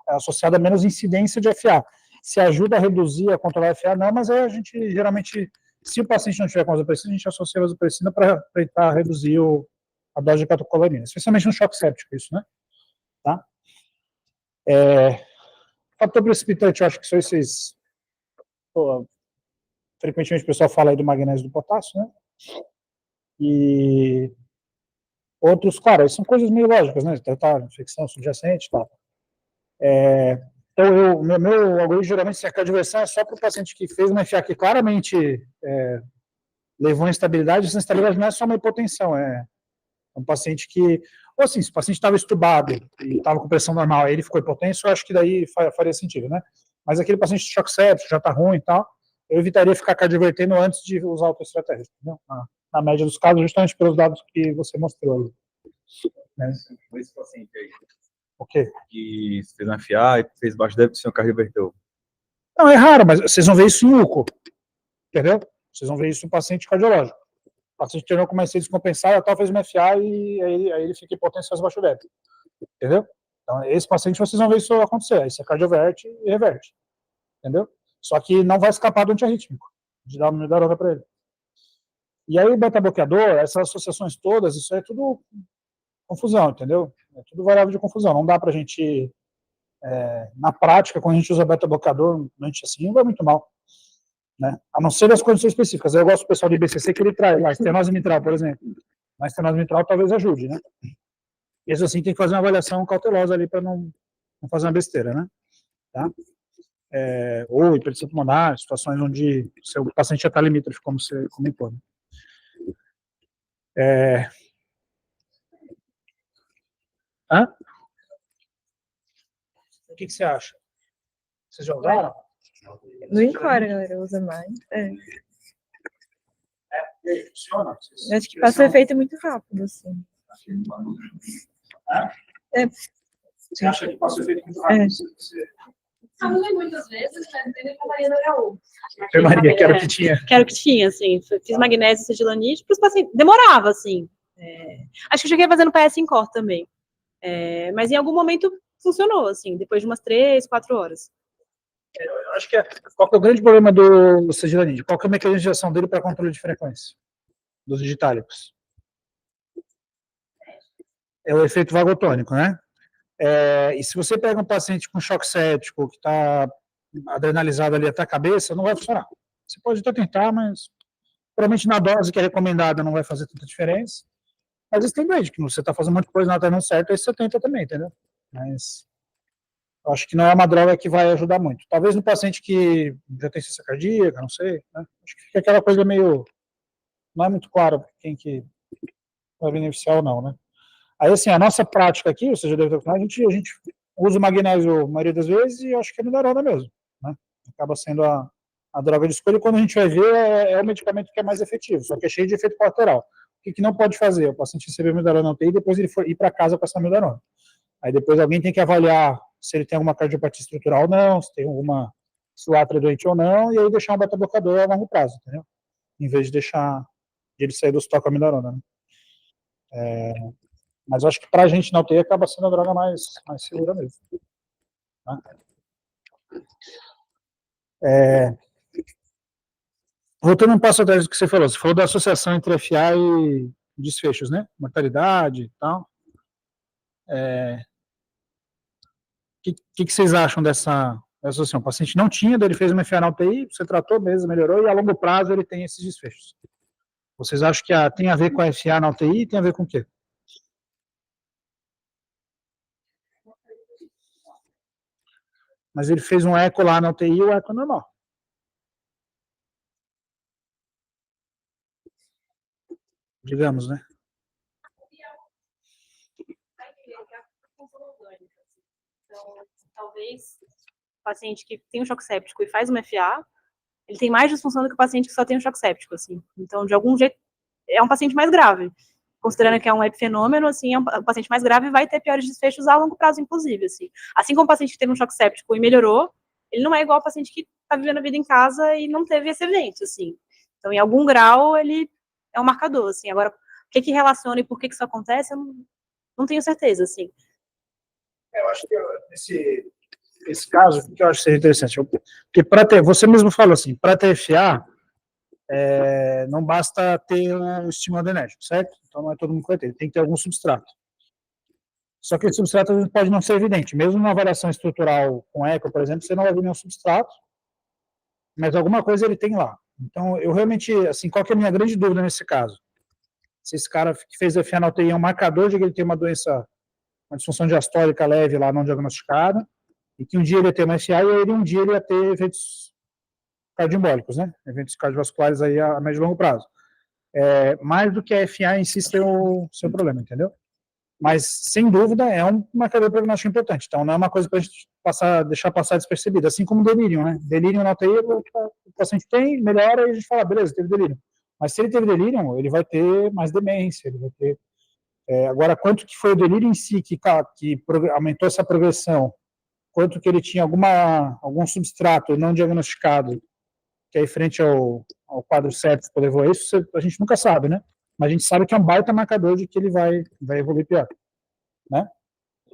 associada a menos incidência de FA. Se ajuda a reduzir, a controlar a FA, não, mas a gente geralmente, se o paciente não tiver com vasopressina, a gente associa a vasopressina para tentar reduzir a dose de catecolamina, especialmente no choque séptico, isso, né? Tá? Fator precipitante, eu acho que só esses. Pô, frequentemente o pessoal fala aí do magnésio e do potássio, né? E outros, claro, são coisas meio lógicas, né? Tratar infecção subjacente e tal. Então, meu algoritmo geralmente se a cardioversão é só para o paciente que fez uma FA que claramente levou a instabilidade. Essa instabilidade não é só uma hipotensão, é um paciente que, ou assim, se o paciente estava estubado e estava com pressão normal, aí ele ficou hipotenso, eu acho que daí faria sentido, né? Mas aquele paciente de choque séptico já está ruim e tal, eu evitaria ficar cardiovertendo antes de usar outra estratégia, entendeu? Na média dos casos, justamente pelos dados que você mostrou ali. Né? Esse paciente aí, o quê? Que fez uma FA e fez baixo débito, o senhor cardioverteu. Não, é raro, mas vocês vão ver isso em UCO, entendeu? Vocês vão ver isso em paciente cardiológico. O paciente terminou com uma IC descompensada, tal, fez uma FA e aí ele fica hipotenso e faz baixo débito, entendeu? Então, esse paciente vocês vão ver isso acontecer, aí você cardioverte e reverte, entendeu? Só que não vai escapar do antiarrítmico, de dar uma melhorada para ele. E aí o beta-bloqueador, essas associações todas, isso é tudo confusão, entendeu? É tudo variável de confusão. Não dá pra gente, na prática, quando a gente usa beta-bloqueador, assim, vai muito mal. Né? A não ser das condições específicas. Eu gosto do pessoal do IBCC que ele traz lá, estenose mitral, por exemplo. Na estenose mitral talvez ajude, né? Isso assim tem que fazer uma avaliação cautelosa ali para não fazer uma besteira, né? Tá? Ou hipertensão pulmonar, situações onde o seu paciente já está limítrofe, como você comentou. Né? Hã? O que você acha? Vocês já usaram? No Encore a galera usa mais. Funciona? Eu acho que passa o efeito muito rápido, assim. Você acha que passa o efeito muito rápido? Muitas vezes, mas ele falaria no HU. Maria, quero que tinha. Quero que tinha, assim. Fiz magnésio e cedilanite para os pacientes. Demorava, assim. Acho que eu cheguei fazendo PS em Core também. Mas em algum momento funcionou, assim, depois de umas 3, 4 horas. Eu acho que qual que é o grande problema do cedilanide? Qual que é o mecanismo de ação dele para controle de frequência dos digitálicos? É o efeito vagotônico, né? E se você pega um paciente com choque séptico, que está adrenalizado ali até a cabeça, não vai funcionar. Você pode até tentar, mas provavelmente na dose que é recomendada não vai fazer tanta diferença. Às vezes tem médico, você está fazendo um monte de coisa, não está dando certo, aí você tenta também, entendeu? Mas eu acho que não é uma droga que vai ajudar muito. Talvez no paciente que já tem ciência cardíaca, não sei, né? Acho que fica aquela coisa meio... Não é muito claro quem que vai beneficiar ou não, né? Aí, assim, a nossa prática aqui, ou seja, a gente usa o magnésio a maioria das vezes e acho que é melhorada mesmo, né? Acaba sendo a droga de escolha e quando a gente vai ver é o medicamento que é mais efetivo, só que é cheio de efeito colateral. O que não pode fazer? O paciente receber mildarona na UTI e depois ele ir para casa com essa mildarona. Aí depois alguém tem que avaliar se ele tem alguma cardiopatia estrutural ou não, se tem alguma suatra doente ou não, e aí deixar um beta-bloqueador a longo prazo, entendeu? Em vez de deixar ele sair do estoque com a mildarona, né? Mas eu acho que para a gente na UTI acaba sendo a droga mais segura mesmo. Tá? Voltando um passo atrás do que você falou da associação entre FA e desfechos, né? Mortalidade e tal. Que vocês acham dessa associação? O paciente não tinha, daí ele fez uma FA na UTI, você tratou mesmo, melhorou, e a longo prazo ele tem esses desfechos. Vocês acham que tem a ver com a FA na UTI e tem a ver com o quê? Mas ele fez um eco lá na UTI e o eco é normal. Digamos, né? Então, talvez o paciente que tem um choque séptico e faz uma FA, ele tem mais disfunção do que o paciente que só tem um choque séptico, assim. Então, de algum jeito, é um paciente mais grave. Considerando que é um epifenômeno, assim, o paciente mais grave vai ter piores desfechos a longo prazo, inclusive, assim. Assim como o paciente que teve um choque séptico e melhorou, ele não é igual ao paciente que está vivendo a vida em casa e não teve esse evento, assim. Então, em algum grau, ele é um marcador, assim. Agora, o que relaciona e por que isso acontece, eu não tenho certeza, assim. Eu acho que esse caso, o que eu acho que seria interessante? Porque para ter, você mesmo falou assim, para ter FA, não basta ter um estímulo adrenérgico, certo? Então não é todo mundo que vai ter, tem que ter algum substrato. Só que esse substrato pode não ser evidente, mesmo na avaliação estrutural com eco, por exemplo, você não vai ver nenhum substrato, mas alguma coisa ele tem lá. Então, eu realmente, assim, qual que é a minha grande dúvida nesse caso? Se esse cara que fez FA na UTI é um marcador de que ele tem uma doença, uma disfunção diastólica leve lá, não diagnosticada, e que um dia ele ia ter uma FA e um dia ele ia ter eventos cardioembólicos, né? Eventos cardiovasculares aí a médio e longo prazo. Mais do que a FA em si ser o seu problema, entendeu? Mas, sem dúvida, é um marcador prognóstico importante. Então, não é uma coisa para a gente deixar passar despercebida. Assim como delírio, né? Delírio na UTI, o paciente tem, melhora, e a gente fala, beleza, teve delírio. Mas se ele teve delírio, ele vai ter mais demência, ele vai ter... agora, quanto que foi o delírio em si que aumentou essa progressão, quanto que ele tinha algum substrato não diagnosticado, que aí frente ao quadro séptico levou a isso, a gente nunca sabe, né? Mas a gente sabe que é um baita marcador de que ele vai evoluir pior, né?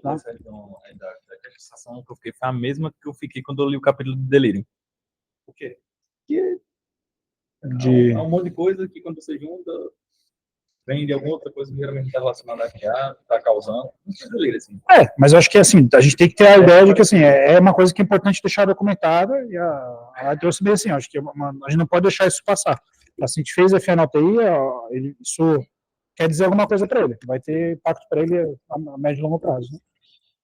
Tá? Então, a sensação que eu fiquei foi a mesma que eu fiquei quando eu li o capítulo de delírio. Por quê? É um monte de coisa que quando você junta, vem de alguma outra coisa que geralmente está relacionada a que está causando. Não sei delírio, assim. Mas eu acho que assim, a gente tem que ter a ideia de que assim, é uma coisa que é importante deixar documentada, e ela trouxe bem assim, acho que a gente não pode deixar isso passar. O paciente fez FA na UTI, isso quer dizer alguma coisa para ele, vai ter impacto para ele a médio e longo prazo. Né?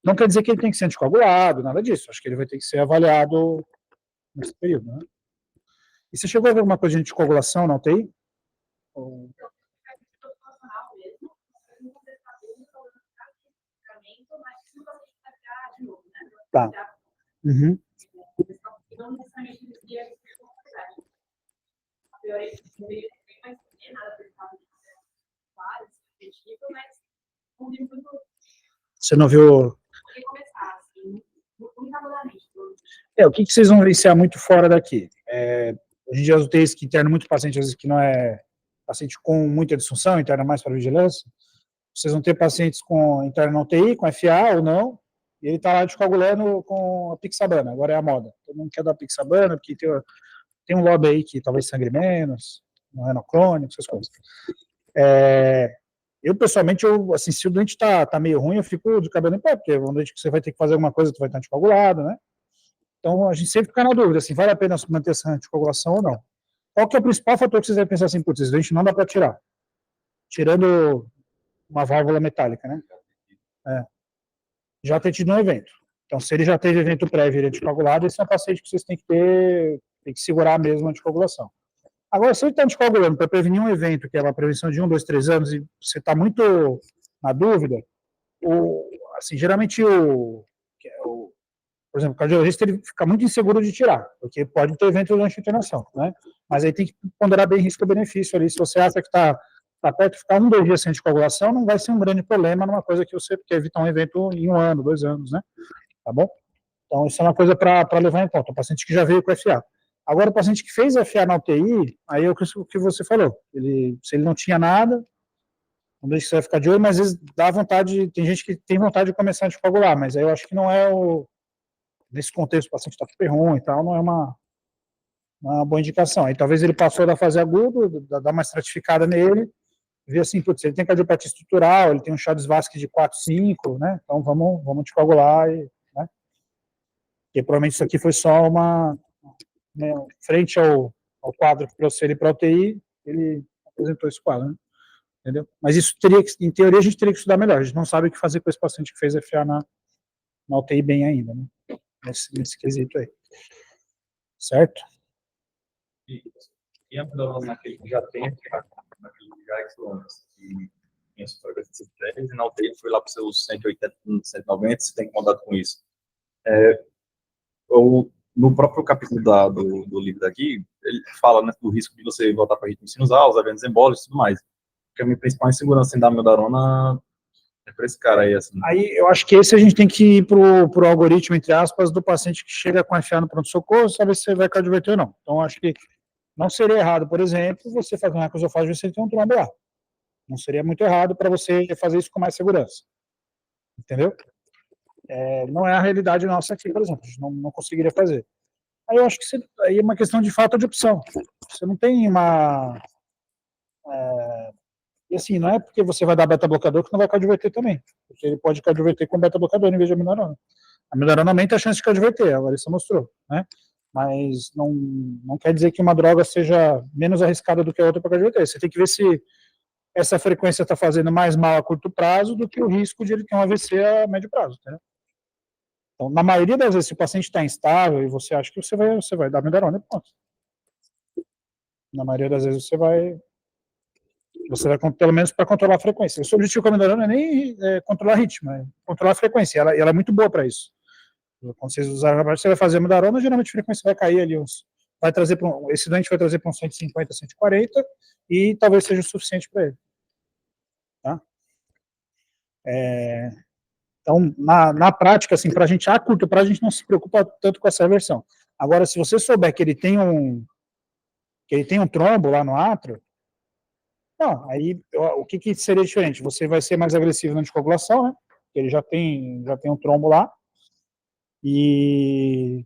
Não quer dizer que ele tem que ser anticoagulado, nada disso, acho que ele vai ter que ser avaliado nesse período. Né? E você chegou a ver alguma coisa de anticoagulação na UTI? Tá. Uhum. Você não viu? O que vocês vão iniciar muito fora daqui? Hoje em dia, as UTIs que internam muito paciente, às vezes que não é paciente com muita disfunção, interna mais para vigilância, vocês vão ter pacientes com interna na UTI, com FA ou não, e ele está lá descoagulando com a pixabana, agora é a moda. Todo mundo quer dar pixabana, porque tem um lobby aí que talvez sangre menos, não é no crônico, essas coisas. Eu, pessoalmente, assim, se o doente está meio ruim, eu fico de cabelo em pé, porque é um doente que você vai ter que fazer alguma coisa, tu vai estar anticoagulado, né? Então, a gente sempre fica na dúvida, assim, vale a pena manter essa anticoagulação ou não. Qual que é o principal fator que vocês devem pensar assim, putz, esse doente não dá para tirar? Tirando uma válvula metálica, né? Já ter tido um evento. Então, se ele já teve evento prévio e anticoagulado, esse é um paciente que vocês têm que segurar mesmo a anticoagulação. Agora, se ele está anticoagulando para prevenir um evento, que é uma prevenção de 1, 2, 3 anos, e você está muito na dúvida, assim, geralmente por exemplo, o cardiologista ele fica muito inseguro de tirar, porque pode ter evento durante a internação, né? Mas aí tem que ponderar bem risco-benefício ali. Se você acha que está perto de ficar 1, 2 dias sem anticoagulação, não vai ser um grande problema numa coisa que você quer evitar um evento em 1 ano, 2 anos, né? Tá bom? Então, isso é uma coisa para levar em conta. O paciente que já veio com FA. Agora, o paciente que fez FA na UTI, aí é o que você falou. Se ele não tinha nada, não deixa que você vai ficar de olho, mas às vezes dá vontade, tem gente que tem vontade de começar a anticoagular, mas aí eu acho que não é nesse contexto, o paciente está super ruim e tal, não é uma boa indicação. Aí talvez ele passou da fase aguda, dá uma estratificada nele, vê assim, putz, ele tem cardiopatia estrutural, ele tem um Chaves-Vasque de 4, 5, né? Então vamos anticoagular, né? Porque provavelmente isso aqui foi só né, frente ao quadro que trouxe ele para a UTI, ele apresentou esse quadro, né? Entendeu? Mas isso em teoria, a gente teria que estudar melhor. A gente não sabe o que fazer com esse paciente que fez FA na UTI bem ainda, né? Nesse quesito aí. Certo? E a melhorando naquele que já tem, naquele que já é quilômetros, que tem essa frequência de 3, e na UTI foi lá para os seus 180, 190, você tem que mudar com isso. No próprio capítulo do livro daqui, ele fala, né, do risco de você voltar para ritmo sinusal, os eventos embólicos e tudo mais. Porque a minha principal insegurança em dar amiodarona é para esse cara aí, assim. Aí eu acho que esse a gente tem que ir pro algoritmo, entre aspas, do paciente que chega com FA no pronto-socorro, saber se você vai cardioverter ou não. Então, acho que não seria errado, por exemplo, você fazer uma ecosofagem e você ter um trombo lá. Não seria muito errado para você fazer isso com mais segurança. Entendeu? Não é a realidade nossa aqui, por exemplo. A gente não conseguiria fazer. Aí eu acho que aí é uma questão de falta de opção. Você não tem uma... E assim, não é porque você vai dar beta-blocador que não vai cardioverter também. Porque ele pode cardioverter com beta-blocador em vez de amiodarona. A amiodarona aumenta a chance de cardioverter, a Larissa mostrou, né? Mas não quer dizer que uma droga seja menos arriscada do que a outra para cardioverter. Você tem que ver se essa frequência está fazendo mais mal a curto prazo do que o risco de ele ter um AVC a médio prazo, né? Então, na maioria das vezes, se o paciente está instável e você acha que você vai dar amiodarona, pronto. Na maioria das vezes você vai pelo menos para controlar a frequência. O seu objetivo com a amiodarona não é nem controlar ritmo, é controlar a frequência. Ela é muito boa para isso. Quando vocês usarem a você vai fazer a amiodarona, geralmente a frequência vai cair ali vai trazer esse doente vai trazer para uns 150, 140 e talvez seja o suficiente para ele. Tá? Então, na prática, assim, para a gente, a curto prazo, a gente não se preocupa tanto com essa reversão. Agora, se você souber que ele tem um trombo lá no átrio, não, aí o que seria diferente? Você vai ser mais agressivo na anticoagulação, né? Ele já tem um trombo lá, e,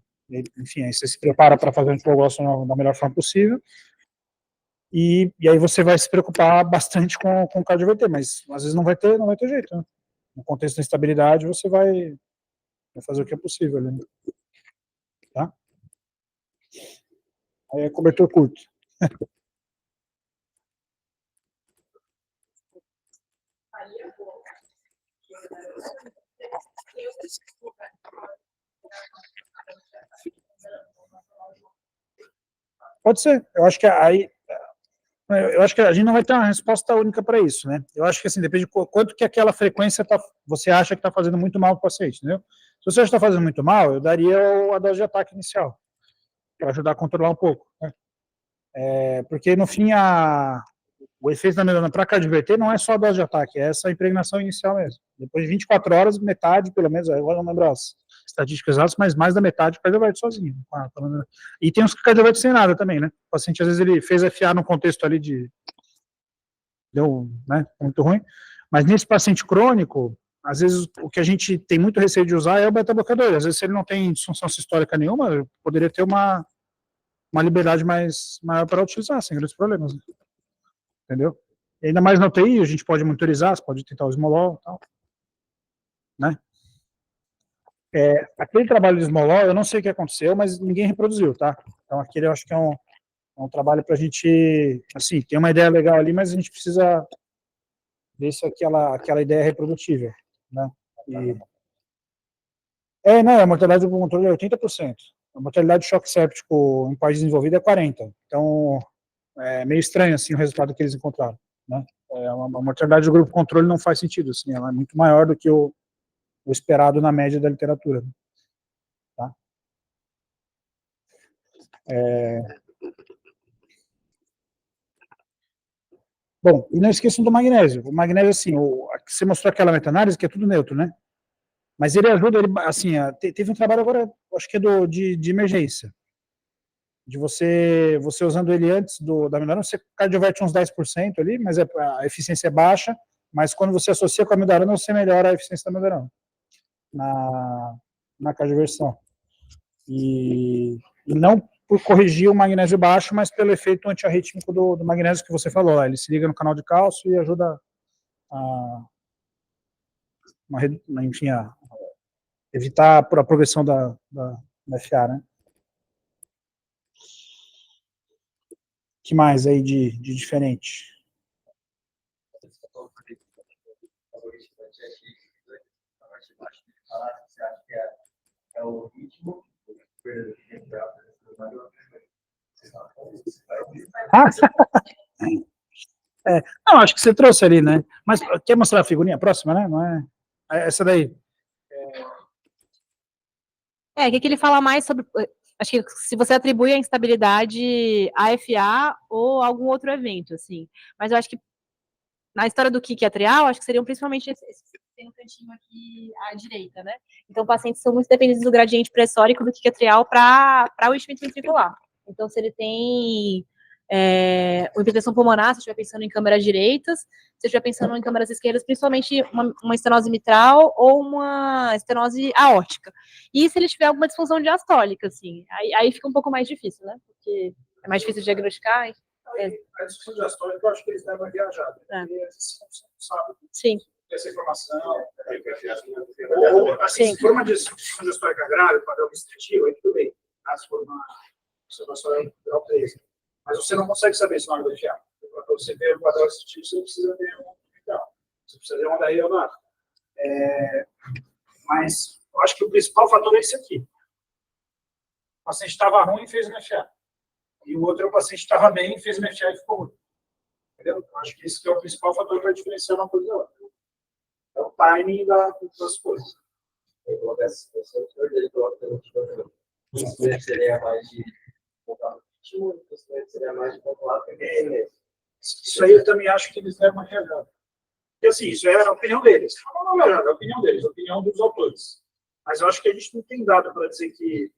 enfim, aí você se prepara para fazer a anticoagulação da melhor forma possível, e aí você vai se preocupar bastante com o cardioverter, mas às vezes não vai ter jeito, né? No contexto da instabilidade, você vai fazer o que é possível ali, né? Tá? Aí é cobertor curto. Pode ser. Eu acho que a gente não vai ter uma resposta única para isso, né? Eu acho que assim, depende de quanto que aquela frequência você acha que está fazendo muito mal para o paciente, entendeu? Se você acha que está fazendo muito mal, eu daria a dose de ataque inicial, para ajudar a controlar um pouco, né? Porque no fim, o efeito da amiodarona para cardioverter não é só a dose de ataque, é essa impregnação inicial mesmo. Depois de 24 horas, metade, pelo menos, agora não lembro as estatísticas exatas, mas mais da metade cardioverte sozinho. E tem uns que cardioverte sem nada também, né? O paciente, às vezes, ele fez FA num contexto ali deu, né, muito ruim, mas nesse paciente crônico, às vezes, o que a gente tem muito receio de usar é o beta-bloqueador. Às vezes, se ele não tem disfunção sistólica nenhuma, poderia ter uma liberdade maior para utilizar, sem grandes problemas, né? Entendeu? E ainda mais na UTI, a gente pode monitorizar, você pode tentar o esmolol e tal, né? Aquele trabalho de esmolol, eu não sei o que aconteceu, mas ninguém reproduziu, tá? Então, aquele eu acho que é um trabalho para a gente, assim, tem uma ideia legal ali, mas a gente precisa ver se aquela ideia é reprodutível, né? Não, a mortalidade do controle é 80%. A mortalidade de choque séptico em país desenvolvido é 40%. Então, é meio estranho, assim, o resultado que eles encontraram, né? A mortalidade do grupo controle não faz sentido, assim, ela é muito maior do que o esperado na média da literatura, tá? Bom, e não esqueçam do magnésio. O magnésio, assim, você mostrou aquela meta-análise que é tudo neutro, né? Mas ele ajuda, assim, teve um trabalho agora, acho que é de emergência, de você usando ele antes da amiodarona, você cardioverte uns 10% ali, mas a eficiência é baixa, mas quando você associa com a amiodarona, você melhora a eficiência da amiodarona na cardioversão. E não por corrigir o magnésio baixo, mas pelo efeito antiarrítmico do magnésio que você falou. Ele se liga no canal de cálcio e ajuda enfim, a evitar a progressão da FA, né? O que mais aí de diferente? É o ritmo. Não, acho que você trouxe ali, né? Mas quer mostrar a figurinha próxima, né? Não é essa daí. que ele fala mais sobre... Acho que se você atribui a instabilidade a FA ou algum outro evento, assim. Mas eu acho que na história do kick atrial, acho que seriam principalmente esse tem um cantinho aqui à direita, né? Então, pacientes são muito dependentes do gradiente pressórico do kick atrial para o enchimento ventricular. Então, se ele tem uma hipertensão pulmonar, se estiver pensando em câmeras direitas, se estiver pensando em câmeras esquerdas, principalmente uma estenose mitral ou uma estenose aórtica. E se ele tiver alguma disfunção diastólica, assim, aí fica um pouco mais difícil, né? Porque é mais difícil de diagnosticar. A discussão diastólica, eu acho que eles devem viajar. Porque você não sabe. Sim. Essa informação. Ou, assim, se for uma discussão diastólica grave, padrão restritivo, aí tudo bem. Se for uma observação alteza. Mas você não consegue saber se não é FA. Para você ver o padrão restritivo, você precisa ver um mitral. Você precisa ver uma daí ou nada. Mas eu acho que o principal fator é esse aqui. O paciente estava ruim e fez uma FA. E o outro é o paciente estava bem e fez uma FA e ficou ruim. Entendeu? Eu acho que esse que é o principal fator para diferenciar uma coisa da outra. É o timing das coisas. Isso seria mais de seria mais de popular. Isso aí eu também acho que eles devem uma reagir. Porque assim, isso é a opinião deles. Não é a opinião deles, a opinião dos autores. Mas eu acho que a gente não tem dado para dizer que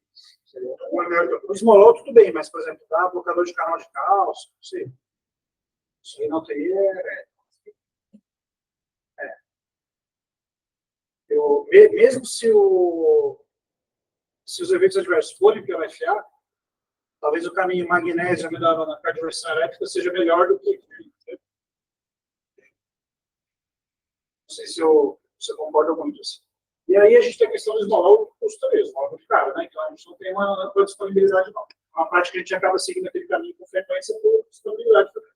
o esmolol tudo bem, mas, por exemplo, blocador de canal de cálcio, não sei. Isso aí não teria. Mesmo se os eventos adversos forem pela FA, talvez o caminho magnésio na cardioversão elétrica seja melhor do que. Não sei se eu concordo muito. Assim. E aí a gente tem a questão do esmolol, o custo mesmo, esmolol muito caro, né? Então a gente não tem uma disponibilidade, não. Na prática, a gente acaba seguindo aquele caminho com frequência por disponibilidade também.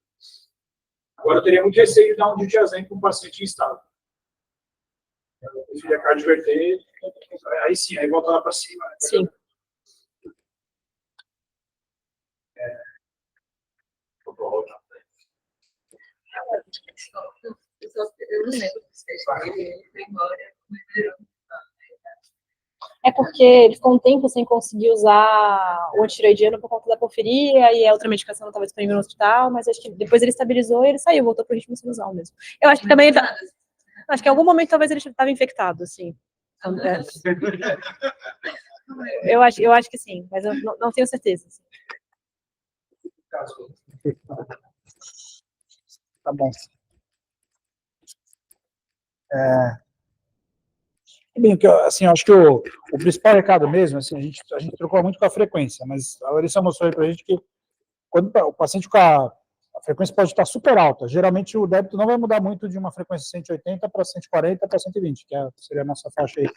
Agora, eu teria muito receio de dar um diazem para um paciente instável. Eu prefiro a cardioverter, aí sim, aí volta lá para cima. Né? Sim. É porque ele ficou um tempo sem conseguir usar o antireoidiano por conta da porfiria e a outra medicação não estava disponível no hospital, mas acho que depois ele estabilizou e ele saiu, voltou para o ritmo sinusal mesmo. Eu acho que também, acho que em algum momento talvez ele estava infectado, assim. Eu acho que sim, mas eu não tenho certeza. Assim. Tá bom. Bem, assim, eu acho que o principal recado mesmo, assim, a gente trocou muito com a frequência, mas a Larissa mostrou aí pra gente que quando o paciente com a frequência pode estar super alta, geralmente o débito não vai mudar muito de uma frequência 180 para 140 para 120, que seria a nossa faixa aí.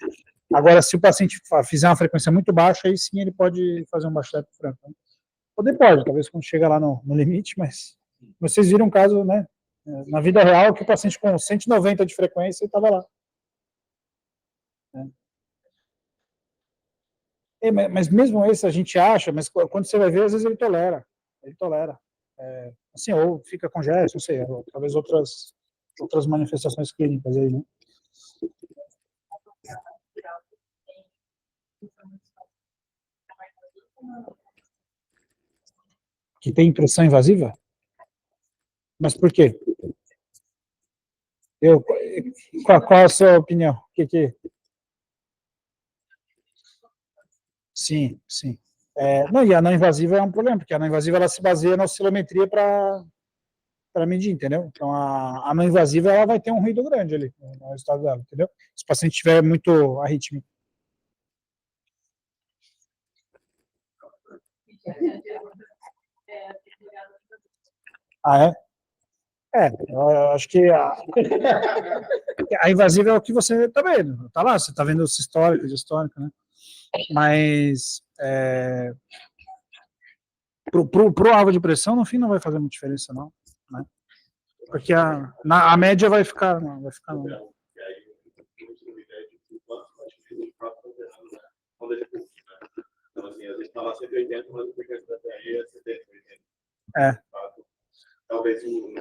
Agora, se o paciente fizer uma frequência muito baixa, aí sim ele pode fazer um baixo débito franco. Pode, talvez quando chega lá no limite, mas vocês viram um caso, né, na vida real, que o paciente com 190 de frequência estava lá. Mas mesmo esse a gente acha, mas quando você vai ver, às vezes ele tolera. Assim, ou fica com gesto, não sei, talvez outras manifestações clínicas aí, né? Que tem intrusão invasiva? Mas por quê? Qual a sua opinião? Sim. Não, e a não invasiva é um problema, porque a não invasiva ela se baseia na oscilometria para medir, entendeu? Então, a não invasiva ela vai ter um ruído grande ali no resultado dela, entendeu? Se o paciente tiver muito arritmia. Ah, é? Eu acho que a invasiva é o que você está vendo. Tá lá, você está vendo o sistólico, diastólico, né? Mas pro alvo de pressão, no fim, não vai fazer muita diferença, não. Né? Porque a média vai ficar. Não, vai ficar não. Então, assim, às vezes está lá 180, mas o frequência da TAE é 70, 80. Talvez o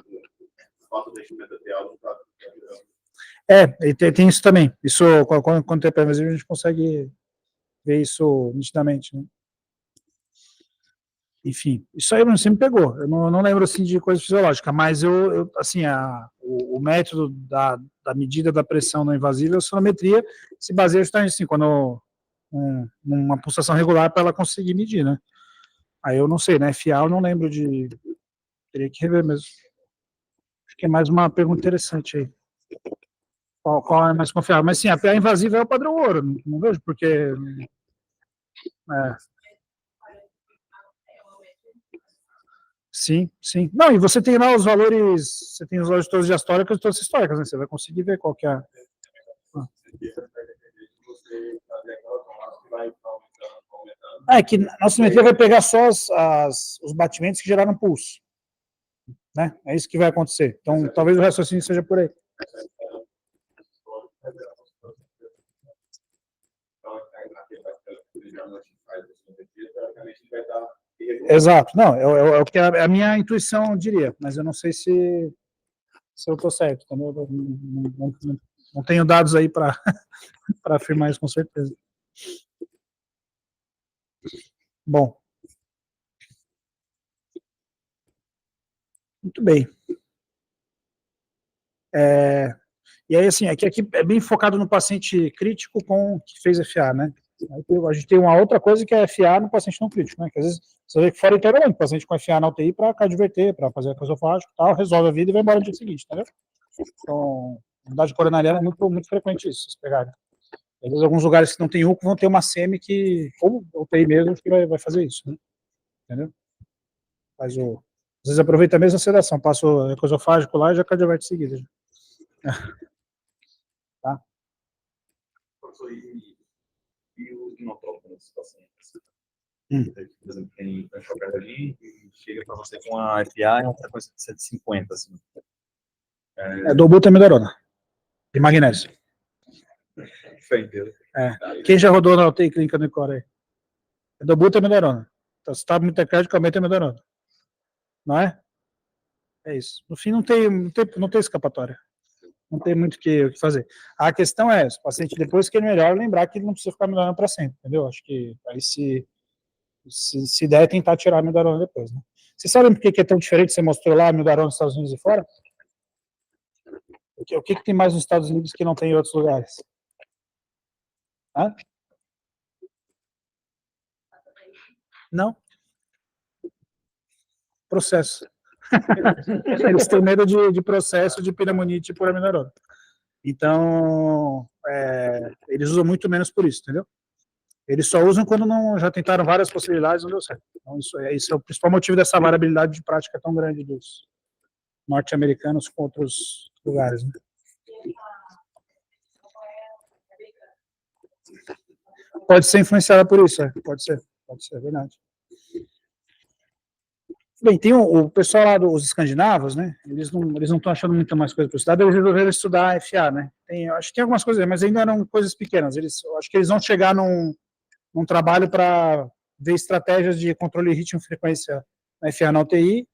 fato do enchimento atrial não está. E tem isso também. Isso, quando tem pré-invasivo, a gente consegue vê isso nitidamente, né? Enfim, isso aí você me pegou. Eu não lembro assim de coisa fisiológica, mas assim, o método da medida da pressão não invasiva é a sonometria, se baseia justamente assim, quando uma pulsação regular para ela conseguir medir, né? Aí eu não sei, né? FA eu não lembro de. Teria que rever mesmo. Acho que é mais uma pergunta interessante aí. Qual é mais confiável? Mas sim, a PA invasiva é o padrão ouro, não vejo porque. Sim, sim. Não, e você tem lá os valores, você tem os valores todos diastóricos e todas históricas, né? Você vai conseguir ver qual que é. É que a nossa simetria vai pegar só os batimentos que geraram pulso. Né? É isso que vai acontecer. Então, talvez o raciocínio seja por aí. Exato. Não, é o que a minha intuição diria, mas eu não sei se eu estou certo. Entendeu? Não tenho dados aí para afirmar isso com certeza. Bom. Muito bem. E aí, assim, aqui é bem focado no paciente crítico que fez FA, né? Aí a gente tem uma outra coisa que é FA no paciente não crítico, né? Que às vezes você vê que fora integralmente, o paciente com FA na UTI para cardioverter, para fazer esofágico e tal, resolve a vida e vai embora no dia seguinte, entendeu? Então, unidade coronariana é muito, muito frequente isso, vocês pegarem. Às vezes, alguns lugares que não tem UCO vão ter uma SEMI que, ou UTI mesmo, que vai fazer isso, né? Entendeu? Às vezes aproveita a mesma sedação, passa o ecosofágico lá e já cardioverter em seguida. Tá? E o inotrópico nesses pacientes? Por exemplo, tem chocada ali e chega para você com uma FA e uma frequência de 150, assim. É dobutamidorona e magnésio. Quem já rodou na UTI clínica no ICOR aí? É dobutamidorona. Então, se está muito tacárdico, aumenta a midorona. Não é? É isso. No fim, não tem escapatória. Não tem muito o que fazer. A questão é, o paciente, depois que ele melhora, lembrar que ele não precisa ficar melhorando para sempre, entendeu? Acho que aí se der, tentar tirar a midorona depois, né? Vocês sabem por que é tão diferente? Você mostrou lá a midorona nos Estados Unidos e fora? O que tem mais nos Estados Unidos que não tem em outros lugares? Hã? Não. Processo. Eles têm medo de processo de pneumonite por aminorona. Então, eles usam muito menos por isso, entendeu? Eles só usam quando já tentaram várias possibilidades e não deu certo. Então, isso é o principal motivo dessa variabilidade de prática tão grande dos norte-americanos com outros lugares, né? Pode ser influenciada por isso, pode ser, é verdade. Bem, tem o pessoal lá dos escandinavos, né? Eles não estão achando muita mais coisa para estudar, eles resolveram estudar FA, né? Acho que tem algumas coisas, mas ainda eram coisas pequenas. Acho que eles vão chegar num trabalho para ver estratégias de controle de ritmo e frequência na FA na UTI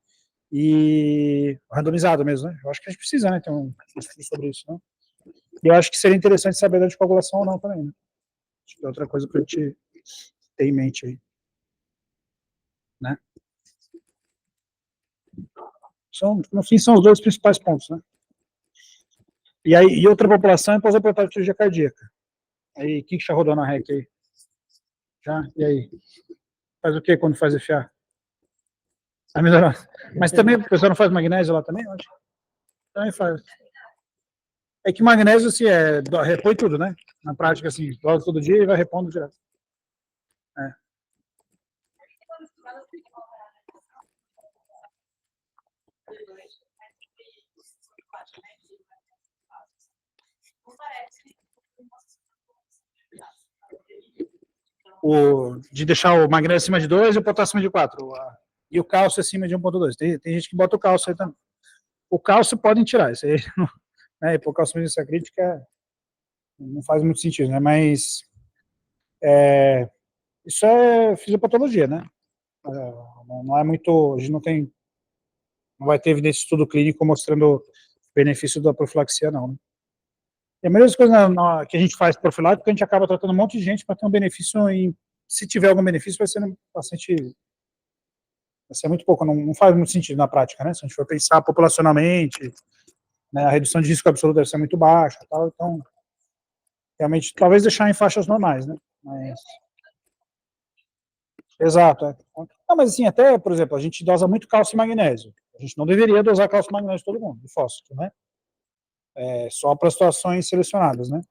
e randomizado mesmo, né? Eu acho que a gente precisa, né? Ter um estudo sobre isso, né? E eu acho que seria interessante saber da anticoagulação ou não também, né? Acho que é outra coisa para a gente ter em mente aí, né? No fim, são os dois principais pontos, né? E outra população é pós-operatória de cirurgia cardíaca. Aí, quem que já rodou na REC aí? Já? E aí? Faz o que quando faz FA? Mas também o pessoal não faz magnésio lá também? Acho. Também faz. É que magnésio, assim, repõe tudo, né? Na prática, assim, logo todo dia e vai repondo direto. De deixar o magnésio acima de 2 e o potássio acima de 4. E o cálcio acima de 1,2. Tem gente que bota o cálcio aí também. O cálcio podem tirar, isso aí, né? Hipocalcemia crítica não faz muito sentido, né? Mas isso é fisiopatologia, né? Não é muito, a gente não vai ter evidência de estudo clínico mostrando benefício da profilaxia, não, né? E a maioria das coisas que a gente faz profilático, a gente acaba tratando um monte de gente para ter um benefício, se tiver algum benefício, vai ser um paciente, vai ser muito pouco, não faz muito sentido na prática, né? Se a gente for pensar populacionalmente, né, a redução de risco absoluto deve ser muito baixa, tal, então, realmente, talvez deixar em faixas normais, né? Mas... Exato. É. Não, mas assim, até, por exemplo, a gente dosa muito cálcio e magnésio. A gente não deveria dosar cálcio e magnésio todo mundo, de fósforo, né? Só para situações selecionadas, né?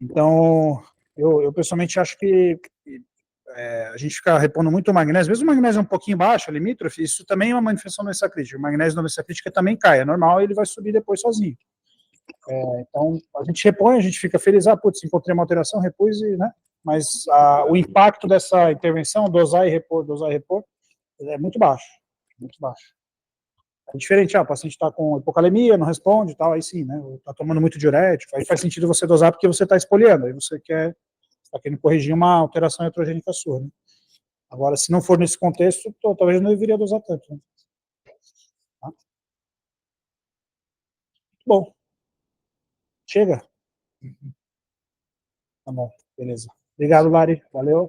Então, eu pessoalmente acho que a gente fica repondo muito o magnésio, mesmo o magnésio um pouquinho baixo, limítrofe, isso também é uma manifestação da doença crítica. O magnésio na doença crítica também cai, é normal, ele vai subir depois sozinho. Então, a gente repõe, a gente fica feliz, putz, encontrei uma alteração, repus, né? Mas o impacto dessa intervenção, dosar e repor, é muito baixo, muito baixo. É diferente, o paciente está com hipocalemia, não responde e tal, aí sim, né? Está tomando muito diurético, aí faz sentido você dosar porque você está espoliando, aí você está querendo corrigir uma alteração iatrogênica sua, né? Agora, se não for nesse contexto, talvez não deveria dosar tanto, né? Tá? Bom, chega? Tá bom, beleza. Obrigado, Lari, valeu.